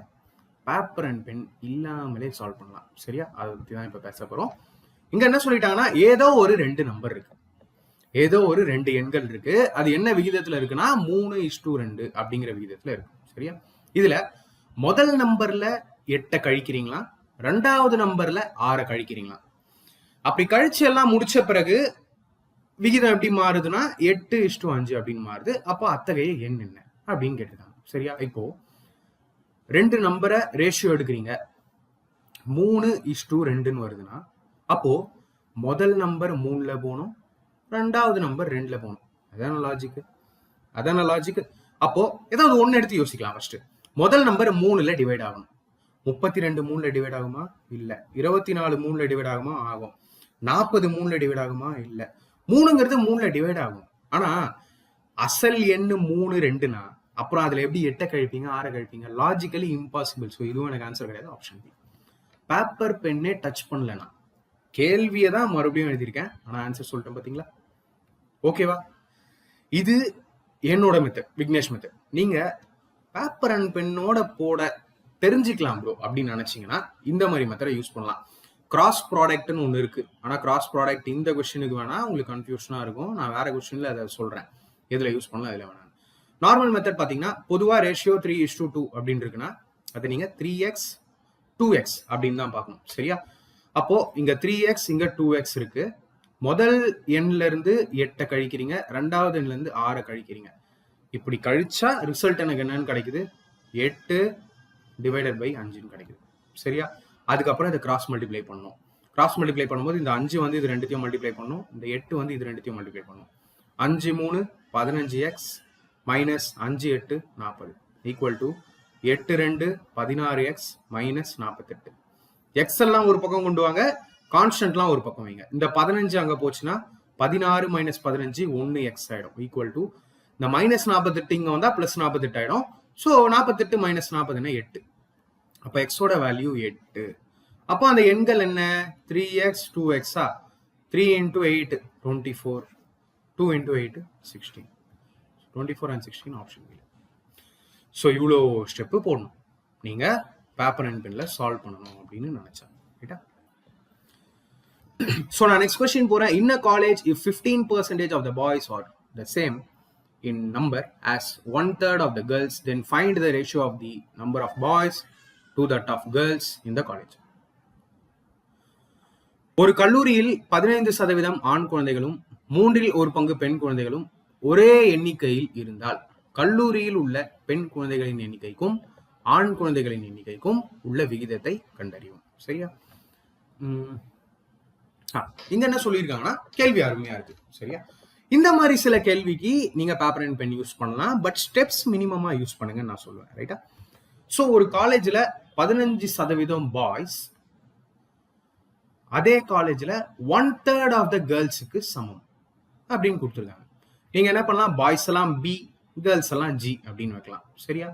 பேப்பர் அண்ட் பென் இல்லாமலே சால்வ் பண்ணலாம். சரியா? அதை பத்தி தான் இப்ப பேச போறோம். இங்க என்ன சொல்லிட்டாங்கன்னா, ஏதோ ஒரு 2 நம்பர் இருக்கு, ஏதோ ஒரு 2 எண்கள் இருக்கு. அது என்ன விகிதத்துல இருக்குன்னா 3:2 அப்படிங்கிற விகிதத்துல இருக்கு. சரியா? இதுல முதல் நம்பர்ல 8 கழிக்கிறீங்களா, ரெண்டாவது நம்பர்ல 6 கழிக்கிறீங்களா? அப்படி கழிச்சு எல்லாம் முடிச்ச பிறகு விகிதம் எப்படி மாறுதுன்னா 8:5 அப்படின்னு மாறுது. அப்போ அத்தகைய எண் என்ன அப்படின்னு கேட்டுருக்காங்க. சரியா? இப்போ 2 நம்பரை ரேஷியோ எடுக்கிறீங்க, 3:2 வருதுன்னா அப்போ முதல் நம்பர் 3ல போகணும், ரெண்டாவது நம்பர் 2ல போகணும். அதான லாஜிக். அப்போ ஏதாவது ஒன்னு எடுத்து யோசிக்கலாம். ஃபர்ஸ்ட் முதல் நம்பர் 3ல டிவைட் ஆகணும். 32 3ல டிவைட் ஆகுமா? இல்ல. 24 3ல டிவைட் ஆகுமா? ஆகும். 40 3ல டிவைட் ஆகுமா? இல்ல. 3ங்கிறது 3ல டிவைட் ஆகும். ஆனா அசல் எண்ணு 3 2னா அப்புறம் அதுல எப்படி 8 கழிப்பீங்க, 6 கழிப்பீங்க? Logically impossible. ஸோ இதுவும் எனக்கு ஆன்சர் கிடையாது. Option B. பேப்பர் பெண்ணே டச் பண்ணலனா கேள்வியை தான் மறுபடியும் எழுதியிருக்கேன், ஆனா ஆன்சர் சொல்லிட்டேன். பாத்தீங்களா? ஓகேவா? இது என்னோட மெத்தட், விக்னேஷ் மெத்தட். நீங்க பேப்பர் அண்ட் பெண்ணோட போட தெரிஞ்சுக்கலாம் ப்ரோ அப்படின்னு நினைச்சீங்கன்னா இந்த மாதிரி மெத்தடை யூஸ் பண்ணலாம். கிராஸ் ப்ராடக்ட்னு ஒன்று இருக்கு. ஆனால் கிராஸ் ப்ராடக்ட் இந்த கொஸ்டினுக்கு வேணா உங்களுக்கு கன்ஃபியூஷனா இருக்கும். நான் வேற கொஸ்டின்ல அதை சொல்றேன், எதுல யூஸ் பண்ணலாம் எதுல வேணாம். நார்மல் மெத்தட் பாத்தீங்கன்னா பொதுவா ரேஷியோ 3:2 அப்படின்னு இருக்குன்னா அது நீங்க 3x 2x அப்படின்னு தான் பார்க்கணும். சரியா? அப்போ இங்க 3x இங்க 2x இருக்கு. முதல் எண்ல இருந்து 8 கழிக்கிறீங்க, ரெண்டாவது எண்ல இருந்து 6 கழிக்கிறீங்க. இப்படி கழிச்சா ரிசல்ட் எனக்கு என்னன்னு கிடைக்குது? 8 டிவைடட் பை 5 கிடைக்குது. சரியா? அதுக்கப்புறம் இதை கிராஸ் மல்டிப்ளை பண்ணணும். கிராஸ் மல்டிப்ளை பண்ணும்போது இந்த 5 வந்து இது ரெண்டுத்தையும் மல்டிப்ளை பண்ணணும், இந்த 8 வந்து இது ரெண்டுத்தையும் மல்டிப்ளை பண்ணணும். 5 3 15x minus 5 8 40 equal to 8 2 16x minus 48. X எல்லாம் ஒரு பக்கம் கொண்டு வாங்க, கான்ஸ்டன்ட்லாம் ஒரு பக்கம் வைங்க. இந்த 15 அங்க போச்சுன்னா 16 மைனஸ் 15 1x ஆயிடும். ஈக்குவல் டு இந்த மைனஸ் 48 இங்க வந்தா பிளஸ் 48 ஆயிடும். So 48 minus 40 8. அப்போ எக்ஸோட வேல்யூ 8. அப்போ அந்த எண்கள் என்ன? 3x 2x-ஆ? 3 into 8 24, 2 into 8 16. 24 and 16 option இல்லை. ஸோ இவ்வளோ ஸ்டெப்பு போடணும் நீங்க பேப்பர் அண்ட் பென்ல சால்வ் பண்ணணும் அப்படின்னு நினைச்சேன். ரைட்டா? ஸோ நான் நெக்ஸ்ட் கொஸ்டின் போறேன். இன் அ college if 15% of the boys are the same in number as 1/3 of the girls, then find the ratio of the number of boys to that of girls in the college. ஒரு கல்லூரியில் 15% ஆண் குழந்தைகளும் 1/3 பெண் குழந்தைகளும் ஒரே எண்ணிக்கையில் இருந்தால் கல்லூரியில் உள்ள பெண் குழந்தைகளின் எண்ணிக்கைக்கும் ஆண் குழந்தைகளின் எண்ணிக்கைக்கும் உள்ள விகிதத்தை கண்டறியும். சரியா? இங்க என்ன சொல்லியிருக்காங்கன்னா கேள்வி அருமையா இருக்கு. சரியா? இந்த மாதிரி சில கேள்விக்கு நீங்க பேப்பர் அண்ட் பென் யூஸ் பண்ணலாம், பட் ஸ்டெப்ஸ் மினிமமா யூஸ் பண்ணுங்க நான் சொல்லுவேன். ரைட்டா? ஸோ ஒரு காலேஜ்ல 15% பாய்ஸ், அதே காலேஜ்ல 1/3 ஆஃப் த கேர்ள்ஸுக்கு சமம் அப்படின்னு கொடுத்துருக்காங்க. நீங்க என்ன பண்ணலாம்? பாய்ஸ் எல்லாம் பி, கேர்ள்ஸ் எல்லாம் ஜி அப்படின்னு வைக்கலாம். சரியா?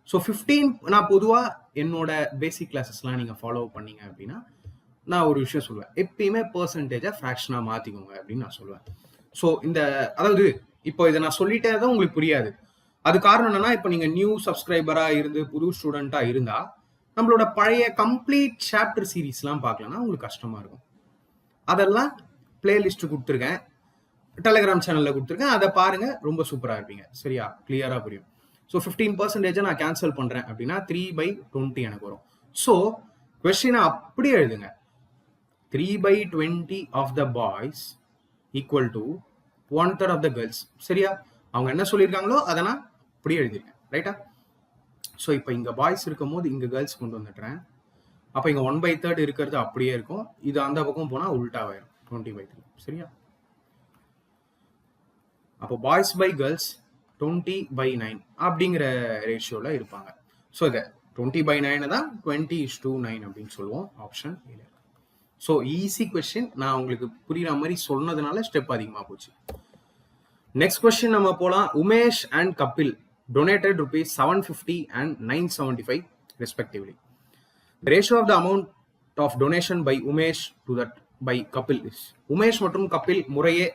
ஸோ 15 நான் பொதுவா என்னோட பேசிக் கிளாஸஸ்லாம் நீங்க ஃபாலோ பண்ணீங்க அப்படின்னா நான் ஒரு விஷயம் சொல்லுவேன், எப்பயுமே பெர்சன்டேஜை ஃப்ராக்ஷனா மாத்திக்கோங்க அப்படின்னு நான் சொல்லுவேன். ஸோ இந்த அதாவது இப்போ இதை நான் சொல்லிட்டே தான் உங்களுக்கு புரியாது. அது காரணம் என்னன்னா, இப்போ நீங்க நியூ சப்ஸ்கிரைபரா இருந்து புது ஸ்டூடெண்டா இருந்தா நம்மளோட பழைய கம்ப்ளீட் சாப்டர் சீரீஸ்லாம் பார்க்கலன்னா உங்களுக்கு கஷ்டமா இருக்கும். அதெல்லாம் பிளேலிஸ்ட் கொடுத்துருக்கேன், டெலிகிராம் சேனல்ல கொடுத்துருக்கேன், அதை பாருங்க, ரொம்ப சூப்பரா இருப்பீங்க. சரியா? கிளியரா புரியும். ஸோ 15% நான் கேன்சல் பண்றேன் அப்படின்னா 3/20 எனக்கு வரும். ஸோ கொஸ்டினை அப்படியே எழுதுங்க. 3/20 of the boys equal to 1/3 of the girls. சரியா? அவங்க என்ன சொல்லியிருக்காங்களோ அதை நான் அப்படியே எழுதிருக்கேன். ரைட்டா? ஸோ இப்போ இங்க பாய்ஸ் இருக்கும் போது இங்க கேர்ள்ஸ் கொண்டு வந்துடுறேன். அப்போ இங்க 1/3 இருக்கிறது அப்படியே இருக்கும். இது அந்த பக்கம் போனா உல்டாவாயிரும், 20/3. சரியா? அப்போ பாய்ஸ் பை கேர்ள்ஸ் 20/9 அப்படிங்கிற ரேஷியோல இருப்பாங்க. ஸோ இதை 20/9 தான் 20:9 அப்படின்னு சொல்லுவோம். Option A. So easy question, நான் உங்களுக்கு புரியுற மாதிரி சொன்னதுனால ஸ்டெப் அதிகமா போச்சு. நெக்ஸ்ட் கொஸ்டின் நம்ம போலாம். Umesh and Kapil donated rupees 750 and 975 respectively. The ratio of the amount of donation by Umesh to that by Kapil is. Umesh மற்றும் கபில் முறையே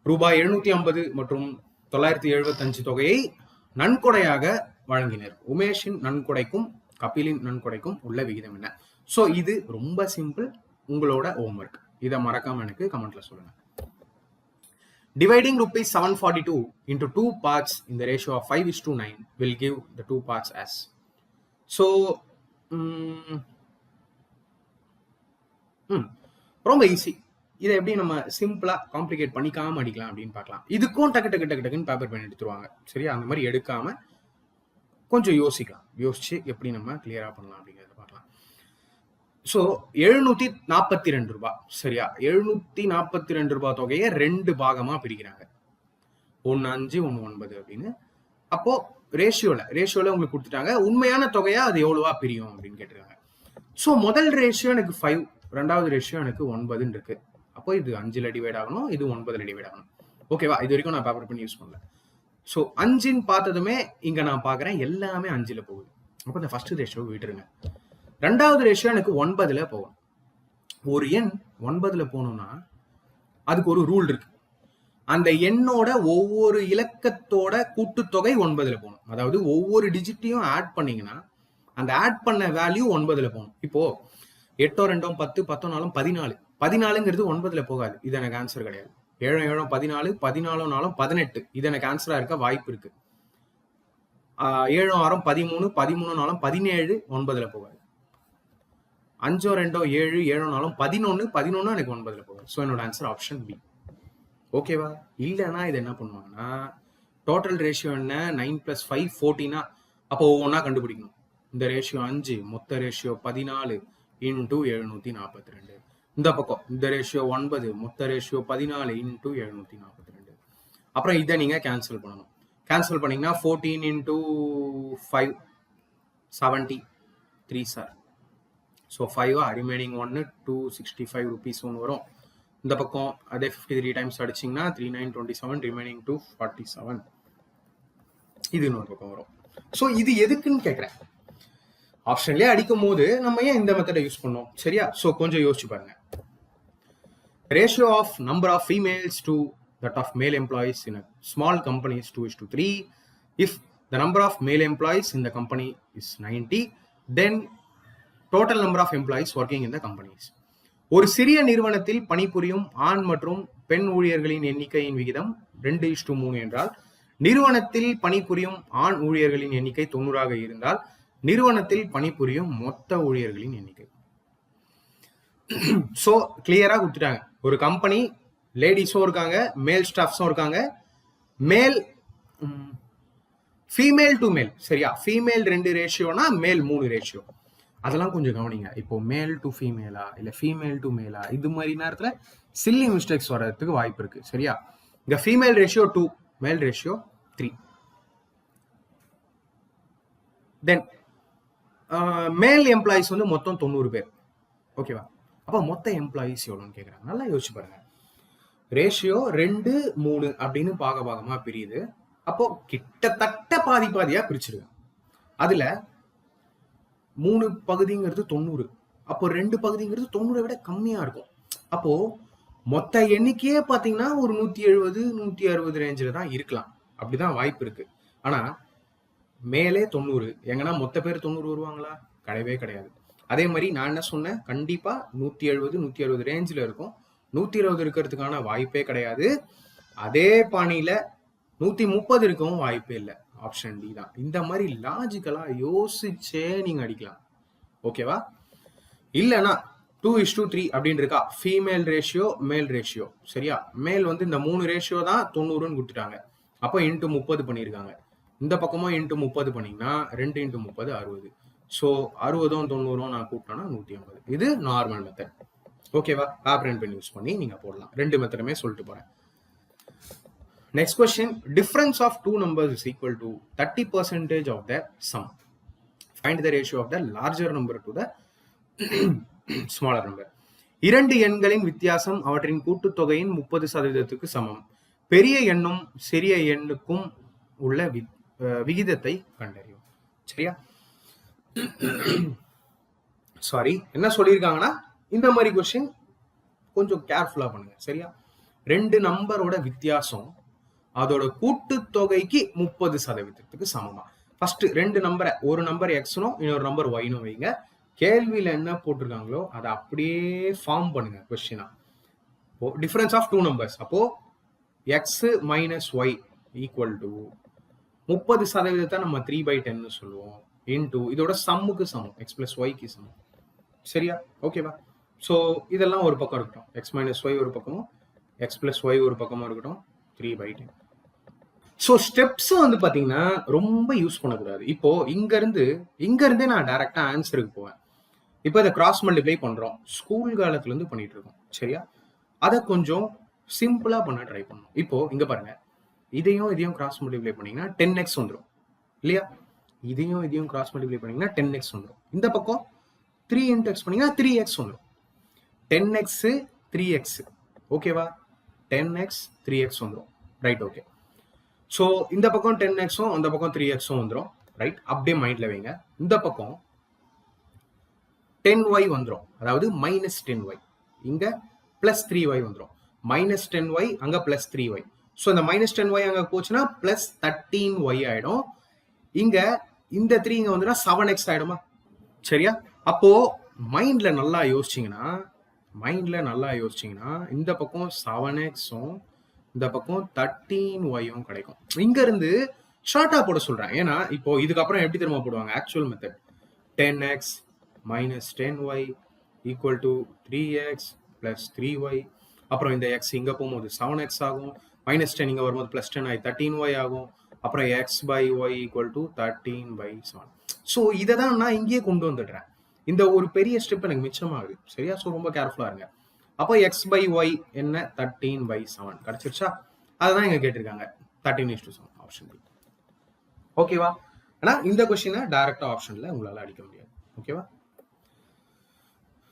ரூபாய் 750 மற்றும் 975 தொகையை நன்கொடையாக வழங்கினர். உமேஷின் நன்கொடைக்கும் கபிலின் நன்கொடைக்கும் உள்ள விகிதம் என்ன? ஸோ இது ரொம்ப சிம்பிள், உங்களோட ஹோம்ஒர்க். இதை மறக்காம எனக்கு கமெண்ட்ல சொல்லுங்க. Dividing rupees 742 into 2 parts in the ratio of 5:9 will give the 2 parts as. So ரொம்ப ஈஸி. இதை எப்படி நம்ம சிம்பிளா காம்ப்ளிகேட் பண்ணிக்காம அடிக்கலாம் அப்படின்னு பார்க்கலாம். இதுக்கும் டக்கு டக்கு டக்கு டக்குன்னு பேப்பர் பென் எடுத்துருவாங்க. சரியா? அந்த மாதிரி எடுக்காம கொஞ்சம் யோசிக்கலாம். யோசிச்சு எப்படி நம்ம கிளியரா பண்ணலாம் அப்படிங்கிறத பார்க்கலாம். ஸோ 742 ரூபாய். சரியா? 742 ரூபாய் தொகையை 2 பாகமா பிரிக்கிறாங்க. 1 5 1 9 அப்படின்னு. அப்போ ரேஷியோல உங்களுக்கு கொடுத்துட்டாங்க. உண்மையான தொகையா அது எவ்வளவா பிரியும் அப்படின்னு கேட்டிருக்காங்க. ஸோ முதல் ரேஷியோ எனக்கு 5, ரெண்டாவது ரேஷியோ எனக்கு 9 இருக்கு. அப்போ இது 5ல டிவைட் ஆகணும், இது 9ல டிவைட் ஆகணும். ஓகேவா? இது வரைக்கும் நான் பேப்பர் பண்ணி யூஸ் பண்ணல. ஸோ 5ன்னு பார்த்ததுமே இங்க நான் பாக்குறேன் எல்லாமே 5ல போகுது. அப்போ இந்த ஃபர்ஸ்ட் ரேஷியோ விட்டுருங்க. ரெண்டாவது ரேஷியோ எனக்கு 9ல போகும். ஒரு எண் 9ல போகணும்னா அதுக்கு ஒரு ரூல் இருக்கு. அந்த எண்ணோட ஒவ்வொரு இலக்கத்தோட கூட்டுத்தொகை 9ல போகணும். அதாவது ஒவ்வொரு டிஜிட்டையும் ஆட் பண்ணீங்கன்னா அந்த ஆட் பண்ண வேல்யூ 9ல போகணும். இப்போ 8 2 10 10 4 14. 14ங்கிறது 9ல போகாது. இது எனக்கு ஆன்சர் கிடையாது. 7 7 14, 14 4 18. இது எனக்கு ஆன்சரா இருக்க வாய்ப்பு இருக்கு. 7 6 13, 13 4 17 9ல போகாது. 5 2 7, 7 4 11, 11 எனக்கு 9ல போகாது. ஸோ என்னோட ஆன்சர் ஆப்ஷன் பி. ஓகேவா? இல்லைன்னா இது என்ன பண்ணுவாங்கன்னா டோட்டல் ரேஷியோ என்ன 9 + 5 14. அப்போ ஒவ்வொன்றா கண்டுபிடிக்கணும். இந்த ரேஷியோ 5, மொத்த ரேஷியோ 14 × 742. இந்த பக்கம் இந்த ரேஷியோ 9, மொத்த ரேஷியோ 14 × 742. அப்புறம் இதை நீங்க கேன்சல் பண்ணணும். கேன்சல் பண்ணீங்கன்னா 14 × 5 70 3 சார். ஸோ 5 ரிமைனிங் 1 265 rupees ஒன்று வரும். இந்த பக்கம் அதே 53 டைம்ஸ் அடிச்சிங்கன்னா 3 9 27, ரிமைனிங் 247. இது இன்னொரு பக்கம் வரும். ஸோ இது எதுக்குன்னு கேட்குறேன். ஆப்ஷன்லேயே அடிக்கும் போது நம்ம ஏன் இந்த மெத்தடை யூஸ் பண்ணோம்? சரியா? ஸோ கொஞ்சம் யோசிச்சு பாருங்க. Ratio of number of females to that of male employees in a small company is 2:3. If the number of male employees in the company is 90, then total number of employees working in the companies. ஒரு சிறிய நிறுவனத்தில் பணிபுரியும் ஆண் மற்றும் பெண் ஊழியர்களின் எண்ணிக்கையின் விகிதம் 2:3 என்றால் நிறுவனத்தில் பணிபுரியும் ஆண் ஊழியர்களின் எண்ணிக்கை 90ஆக இருந்தால் நிறுவனத்தில் பணிபுரியும் மொத்த ஊழியர்களின் எண்ணிக்கை. ஸோ கிளியரா கொடுத்துட்டாங்க. ஒரு கம்பெனி லேடிஸும் இருக்காங்க, மேல் ஸ்டாஃப்ஸும் இருக்காங்க, ஃபீமேல் டு மேல். சரியா? ஃபீமேல் 2 ரேஷியோனா மேல் 3 ரேஷியோ. அதெல்லாம் கொஞ்சம் கவனிங்க. இப்போ மேல் டு ஃபீமேலா இல்ல ஃபீமேல் டு மேலா, இது மாதிரி நேரத்துல சில்லி மிஸ்டேக்ஸ் வர்றதுக்கு வாய்ப்பு இருக்கு. சரியா? இங்க ஃபீமேல் ரேஷியோ 2, மேல் ரேஷியோ 3. தென் மேல் எம்ப்ளாயிஸ் வந்து மொத்தம் 90 பேர். ஓகேவா? அப்ப மொத்த எம்ப்ளாயிஸ் எவ்வளோன்னு கேட்குறாங்க. நல்லா யோசிச்சு பாருங்க. ரேஷியோ 2 3 அப்படின்னு பாகமா பிரியுது. அப்போ கிட்டத்தட்ட பாதி பாதியா பிரிச்சிருங்க. அதுல 3 பகுதிங்கிறது 90. அப்போ 2 பகுதிங்கிறது 90 விட கம்மியா இருக்கும். அப்போ மொத்த எண்ணிக்கையே பாத்தீங்கன்னா ஒரு 170 160 ரேஞ்சில் தான் இருக்கலாம். அப்படிதான் வாய்ப்பு இருக்கு. ஆனா மேலே 90, எங்கன்னா மொத்த பேர் 90 வருவாங்களா? கிடையவே கிடையாது. அதே மாதிரி நான் என்ன சொன்னேன், கண்டிப்பா 170 160 ரேஞ்சில் இருக்கும். 120 இருக்கிறதுக்கான வாய்ப்பே கிடையாது. அதே பாணியில 130 இருக்கவும் வாய்ப்பே இல்லை. ஆப்ஷன் டி தான். இந்த மாதிரி லாஜிக்கலா யோசிச்சே நீங்க அடிக்கலாம். ஓகேவா? இல்லைன்னா 2:3 அப்படின்னு இருக்கா, ஃபீமேல் ரேஷியோ மேல் ரேஷியோ. சரியா? மேல் வந்து இந்த 3 ரேஷியோ தான் 90ன்னு கொடுத்துட்டாங்க. அப்போ × 30 பண்ணியிருக்காங்க. இந்த பக்கமும் × 30 பண்ணீங்கன்னா 2 × 30 60. ஸோ 60ம் 90ம் நான் கூப்பிட்டேன்னா 150. இது நார்மல் மெத்தட். ஓகேவா? பேப்பர் பென் யூஸ் பண்ணி நீங்க போடலாம். 2 மெத்தடுமே சொல்லிட்டு போறேன். Next question, difference of two numbers is equal to 30% of their sum. Find the ratio of the larger number to the smaller number. 2 எண்களின் வித்தியாசம் அவற்றின் கூட்டுத்தொகையின் 30% சமம். பெரிய எண்ணும் சிறிய எண்ணுக்கும் உள்ள விகிதத்தை கண்டறியும். சரியா? சாரி, என்ன சொல்லியிருக்காங்கன்னா இந்த மாதிரி கொஸ்டின் கொஞ்சம் கேர்ஃபுல்லா பண்ணுங்க. சரியா? 2 நம்பரோட வித்தியாசம் அதோட கூட்டுத்தொகைக்கு 30% சமமா. ஃபர்ஸ்ட் 2 நம்பரை, ஒரு நம்பர் எக்ஸ்னும் இன்னொரு நம்பர் ஒய்னும் வைங்க. கேள்வியில என்ன போட்டிருக்காங்களோ அதை அப்படியே ஃபார்ம் பண்ணுங்க கொஸ்டினா. Difference of 2 numbers. அப்போ X minus Y equal to 30% நம்ம 3/10 சொல்லுவோம். இன்டூ இதோட சம்முக்கு சமம், எக்ஸ் பிளஸ் ஒய்க்கு சமம். சரியா? ஓகேவா? ஸோ இதெல்லாம் ஒரு பக்கம் இருக்கட்டும். எக்ஸ் மைனஸ் ஒய் ஒரு பக்கமும் எக்ஸ் பிளஸ் ஒய் ஒரு பக்கமும் இருக்கட்டும். 3/10. ஸோ ஸ்டெப்ஸ் வந்து பார்த்தீங்கன்னா ரொம்ப யூஸ் பண்ணக்கூடாது. இப்போ இங்கேருந்தே நான் டைரக்டா ஆன்சருக்கு போவேன். இப்போ இதை கிராஸ் மல்டிப்ளை பண்றோம். ஸ்கூல் காலத்துலேருந்து பண்ணிட்டு இருக்கோம். சரியா? அதை கொஞ்சம் சிம்பிளா பண்ண ட்ரை பண்ணணும். இப்போ இங்க பாருங்க, இதையும் கிராஸ் மல்டிப்ளை பண்ணீங்கன்னா 10x வந்துடும் இல்லையா? இதையும் கிராஸ் மல்டிப்ளை பண்ணீங்கன்னா 10x வந்துடும். இந்த பக்கம் 3 into x பண்ணீங்கன்னா 3x வந்துடும். 10x 3x ஓகேவா? 10x 3x வந்துடும். Right, okay. ஸோ இந்த பக்கம் 10xும் அந்த பக்கம் 3xும் வந்துடும். ரைட், அப்படியே மைண்ட்ல வைங்க. இந்த பக்கம் 10y வந்துடும், அதாவது மைனஸ் 10y. இங்க பிளஸ் 3y வந்துடும். மைனஸ் 10y அங்க பிளஸ் 3y. ஸோ இந்த மைனஸ் 10y அங்க போச்சுன்னா பிளஸ் 13y ஆயிடும். இங்க இந்த 3 இங்க வந்துன்னா 7x ஆயிடுமா? சரியா? அப்போ மைண்ட்ல நல்லா யோசிச்சீங்கன்னா இந்த பக்கம் 7xும் இந்த பக்கம் 13yயும் கிடைக்கும். இங்க இருந்து ஷார்ட்டா போட சொல்றேன். ஏன்னா இப்போ இதுக்கப்புறம் எப்படி திரும்ப போடுவாங்க? Actual method 10x minus 10y equal to 3x plus 3y. அப்புறம் இந்த x இங்க போகும்போது 7x ஆகும். மைனஸ் 10 இங்க வரும்போது பிளஸ் 10 ஆகி 13y ஆகும். அப்புறம் x by y equal to 13/7. So இதை தான் நான் இங்கேயே கொண்டு வந்துடுறேன். இந்த ஒரு பெரிய ஸ்டெப் எனக்கு மிச்சமாகுது. சரியா? ஸோ ரொம்ப கேர்ஃபுல்லா இருங்க. அப்போ x by y என்ன? 13/7 கிடைச்சிருச்சா? அதுதான் இங்க கேட்டிருக்காங்க. 13:7 ஆப்ஷன் பி. ஓகேவா? ஆனா இந்த கொஸ்டினை டைரக்டா ஆப்ஷன்ல உங்களால அடிக்க முடியாது. ஓகேவா?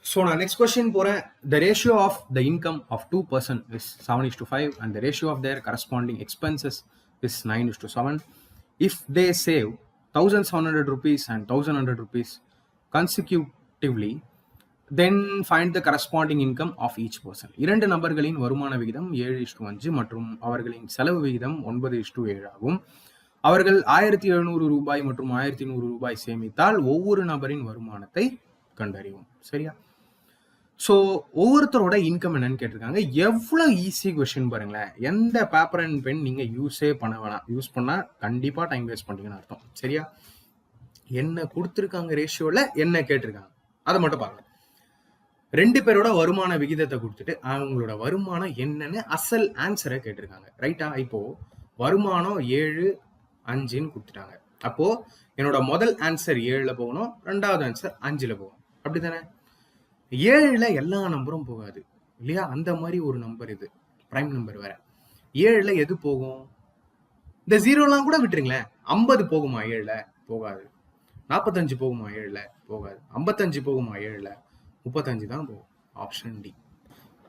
So now next question போறேன். The ratio of the income of 2 person is 7:5 and the ratio of their corresponding expenses is 9:7. If they save 1,700 rupees and 1,100 rupees consecutively, then find the corresponding income of each person. இரண்டு நபர்களின் வருமான விகிதம் 7:5 மற்றும் அவர்களின் செலவு விகிதம் 9:7 ஆகும். அவர்கள் 1,700 ரூபாய் மற்றும் 1,100 ரூபாய் சேமித்தால் ஒவ்வொரு நபரின் வருமானத்தை கண்டறியும். சரியா? ஸோ ஒவ்வொருத்தரோட இன்கம் என்னன்னு கேட்டிருக்காங்க. எவ்வளோ ஈஸி கொஸ்டின் பாருங்களேன். எந்த பேப்பர் அண்ட் பென் நீங்க யூஸே பண்ண வேணாம். யூஸ் பண்ணா கண்டிப்பா டைம் வேஸ்ட் பண்ணீங்கன்னு அர்த்தம். சரியா? என்ன கொடுத்துருக்காங்க, ரேஷியோல என்ன கேட்டிருக்காங்க அதை மட்டும் பாருங்க. 2 பேரோட வருமான விகிதத்தை கொடுத்துட்டு அவங்களோட வருமானம் என்னன்னு அசல் ஆன்சரை கேட்டிருக்காங்க. ரைட்டா? இப்போ வருமானம் 7,5ன்னு கொடுத்துட்டாங்க. அப்போ என்னோட முதல் ஆன்சர் 7ல போகணும், ரெண்டாவது ஆன்சர் 5ல போகணும். அப்படித்தானே? 7ல எல்லா நம்பரும் போகாது இல்லையா? அந்த மாதிரி ஒரு நம்பர் இது, பிரைம் நம்பர் வேற. 7ல எது போகும்? இந்த 0லாம் கூட விட்டுருங்களேன். 50 போகுமா 7ல? போகாது. 45 போகுமா 7ல? போகாது. 55 போகுமா 7ல? 35 தான் போகும். Option D.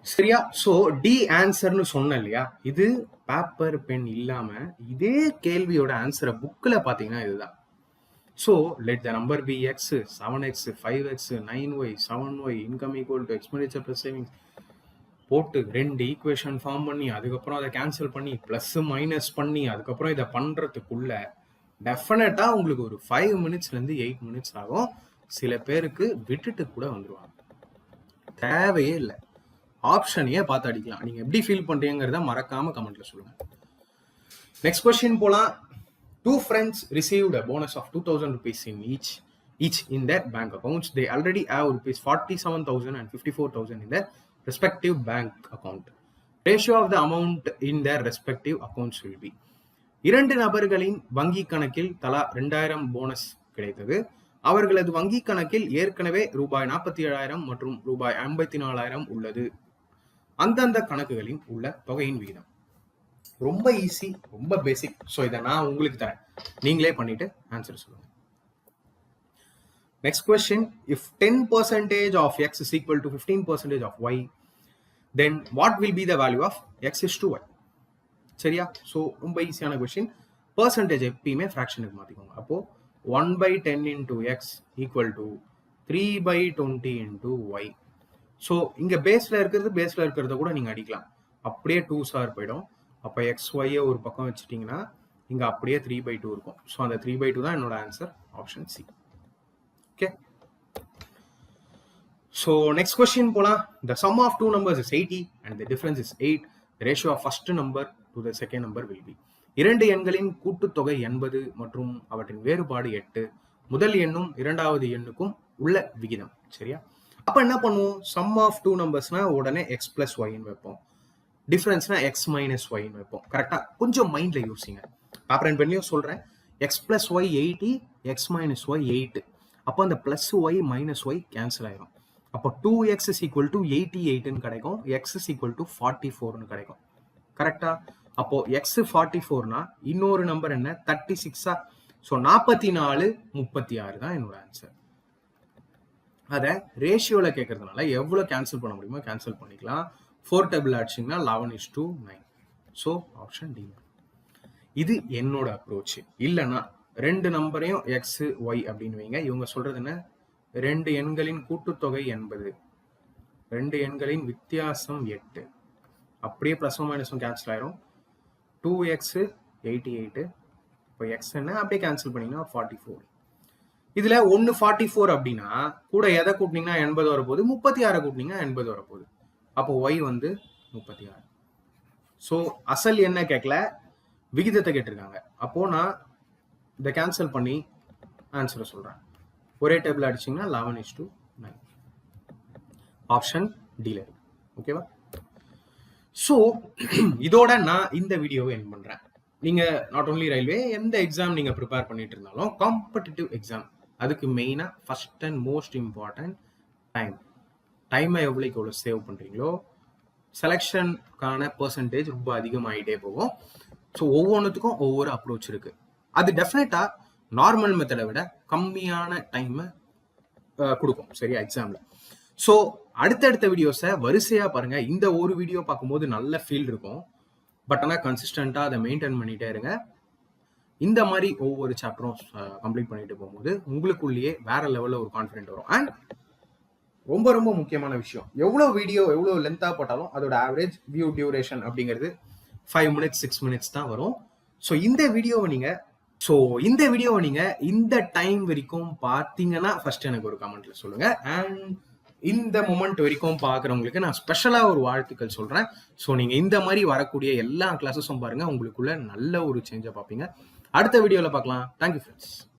சரியா? ஸோ டி ஆன்சர்னு சொன்னேன் இல்லையா? இது பேப்பர் பென் இல்லாம இதே கேள்வியோட ஆன்சரை புக்கில் பார்த்தீங்கன்னா இதுதான். So let the number be x, 7x, 5x, 9y, 7y, income equal to expenditure plus savings. போட்டு 2 ஈக்குவேஷன் ஃபார்ம் பண்ணி அதுக்கப்புறம் அதை கேன்சல் பண்ணி பிளஸ் மைனஸ் பண்ணி அதுக்கப்புறம் இதை பண்றதுக்குள்ள டெஃபினட்டா உங்களுக்கு ஒரு 5 மினிட்ஸ்லேருந்து 8 மினிட்ஸ் ஆகும். சில பேருக்கு விட்டுட்டு கூட வந்துருவாங்க. தேவையே இல்லை. ஆப்ஷனையே பார்த்து அடிக்கலாம். நீங்க எப்படி ஃபீல் பண்றீங்கிறத மறக்காம கமெண்ட்ல சொல்லுங்க. நெக்ஸ்ட் கொஸ்டின் போலாம். 2 friends received a bonus of 2,000 rupees in each in their bank accounts. They already have rupees 47,000 and 54,000 in their respective bank account. Ratio of the amount in their respective accounts will be. 2 நபர்களின் வங்கி கணக்கில் தலா 2,000 bonus கிடைத்தது. அவர்களது வங்கி கணக்கில் ஏற்கனவே ரூபாய் 47,000 மற்றும் ரூபாய் 54,000 உள்ளது. அந்தந்த கணக்குகளின் உள்ள தொகையின் விகிதம். ரொம்ப ஈஸி, ரொம்ப பேசிக். ஸோ இதை நான் உங்களுக்கு தரேன், நீங்களே பண்ணிட்டு ஆன்சர் சொல்லுங்க. Next question. If 10% of x is equal to 15% of y, then what will be the value of x is to y? சரியா? ஸோ ரொம்ப ஈஸியான கொஸ்டின். பர்சன்டேஜ் எப்பயுமே ஃப்ராக்ஷனுக்கு மாற்றிக்கோங்க. அப்போ 1/10 into x equal to 3/20 into y. So இங்கே பேஸில் இருக்கிறத கூட நீங்கள் அடிக்கலாம். அப்படியே 2 சார் போயிடும். அப்போ XYயை ஒரு பக்கம் வச்சுட்டிங்கன்னா இங்கே அப்படியே 3/2 இருக்கும். ஸோ அந்த 3/2 தான் என்னோட answer, option C. Okay. So next question போலாம். The sum of 2 numbers is 80 and the difference is 8. The ratio of first number to the second number will be. 2 எண்களின் கூட்டுத்தொகை 80 மற்றும் அவற்றின் வேறுபாடு 8. முதல் எண்ணும் இரண்டாவது எண்ணுக்கும் உள்ள விகிதம். சரியா? அப்போ என்ன பண்ணுவோம், சம் ஆஃப் டூ நம்பர்ஸ்னா உடனே எக்ஸ் பிளஸ் ஒய்ன்னு வைப்போம், டிஃபரன்ஸ்னா எக்ஸ் மைனஸ் ஒய்ன்னு வைப்போம். கரெக்டா? கொஞ்சம் மைண்ட்ல யோசிங்க. பேப்பர் அண்ட் பென்லையும் சொல்றேன். X plus y 80, x minus y 8. அப்போ அந்த plus y minus y cancel ஆயிரும். அப்போ 2x is equal to 88ன்னு கிடைக்கும், x is equal to 44ன்னு கிடைக்கும். கரெக்டா? அப்போ x 44னா இன்னொரு நம்பர் என்ன, 36ஆ? ஸோ 44 36 தான் என்னோட ஆன்சர். அதை ரேஷியோல கேட்கறதுனால எவ்வளவு கேன்சல் பண்ண முடியுமோ கேன்சல் பண்ணிக்கலாம். 4 டேபிள் அடிச்சிங்கன்னா 11:9. So option D. இது என்னோட அப்ரோச். இல்லைன்னா ரெண்டு நம்பரையும் எக்ஸ் ஒய் அப்படின்னு வைங்க. இவங்க சொல்றது என்ன, ரெண்டு எண்களின் கூட்டுத்தொகை 80, ரெண்டு எண்களின் வித்தியாசம் 8. அப்படியே பிளஸும் மைனஸும் கேன்சல் ஆயிரும். 2x 88, இப்போ எக்ஸ் என்ன அப்படியே கேன்சல் பண்ணீங்கன்னா 44. இதுல 1 44 அப்படின்னா கூட எதை கூட்டினீங்கன்னா 80 வரப்போகுது, 36 கூட்டினீங்கன்னா 80 வரப்போகுது. அப்போ ஒய் வந்து 36. ஸோ அசல் என்ன கேட்கல, விகிதத்தை கேட்டிருக்காங்க. அப்போ நான் இதை கேன்சல் பண்ணி ஆன்சரை சொல்றேன். ஒரே டேபிள் அடிச்சிங்கன்னா 11:9. ஆப்ஷன் டில. ஓகேவா? ஸோ இதோட நான் இந்த வீடியோவை என் பண்றேன். நீங்க நாட் ஓன்லி ரயில்வே, எந்த எக்ஸாம் நீங்க ப்ரிப்பேர் பண்ணிட்டு இருந்தாலும் காம்படிட்டிவ் எக்ஸாம், அதுக்கு மெயினா ஃபர்ஸ்ட் அண்ட் மோஸ்ட் இம்பார்ட்டன்ட் டைமை எவ்வளோக்கு எவ்வளோ சேவ் பண்றீங்களோ செலெக்ஷனுக்கான பெர்சன்டேஜ் ரொம்ப அதிகமாகிட்டே போகும். ஸோ ஒவ்வொன்றுத்துக்கும் ஒவ்வொரு அப்ரோச் இருக்கு. அது டெஃபினட்டா நார்மல் மெத்தடை விட கம்மியான டைமை கொடுக்கும், சரியா, எக்ஸாம்ல. ஸோ அடுத்தடுத்த வீடியோஸை வரிசையா பாருங்க. இந்த ஒரு வீடியோ பார்க்கும்போது நல்ல ஃபீல் இருக்கும், பட் ஆனால் கன்சிஸ்டண்டா அதை மெயின்டைன் பண்ணிட்டே இருங்க. இந்த மாதிரி ஒவ்வொரு சாப்டரும் கம்ப்ளீட் பண்ணிட்டு போகும்போது உங்களுக்குள்ளேயே வேற லெவலில் ஒரு கான்ஃபிடென்ட் வரும். அண்ட் ரொம்ப ரொம்ப முக்கியமான விஷயம், எவ்வளோ வீடியோ எவ்வளோ லென்த்தாக போட்டாலும் அதோட ஆவரேஜ் வியூ டியூரேஷன் அப்படிங்கிறது 5 minutes 6 minutes தான் வரும். ஸோ இந்த வீடியோவை நீங்க இந்த டைம் வரைக்கும் பார்த்தீங்கன்னா ஃபர்ஸ்ட் எனக்கு ஒரு கமெண்ட்ல சொல்லுங்க. அண்ட் இந்த மொமெண்ட் வரைக்கும் பார்க்குறவங்களுக்கு நான் ஸ்பெஷலாக ஒரு வாழ்த்துக்கள் சொல்றேன். ஸோ நீங்க இந்த மாதிரி வரக்கூடிய எல்லா கிளாஸஸும் பாருங்க, உங்களுக்குள்ள நல்ல ஒரு சேஞ்சை பார்ப்பீங்க. அடுத்த வீடியோவில் பார்க்கலாம். Thank you friends.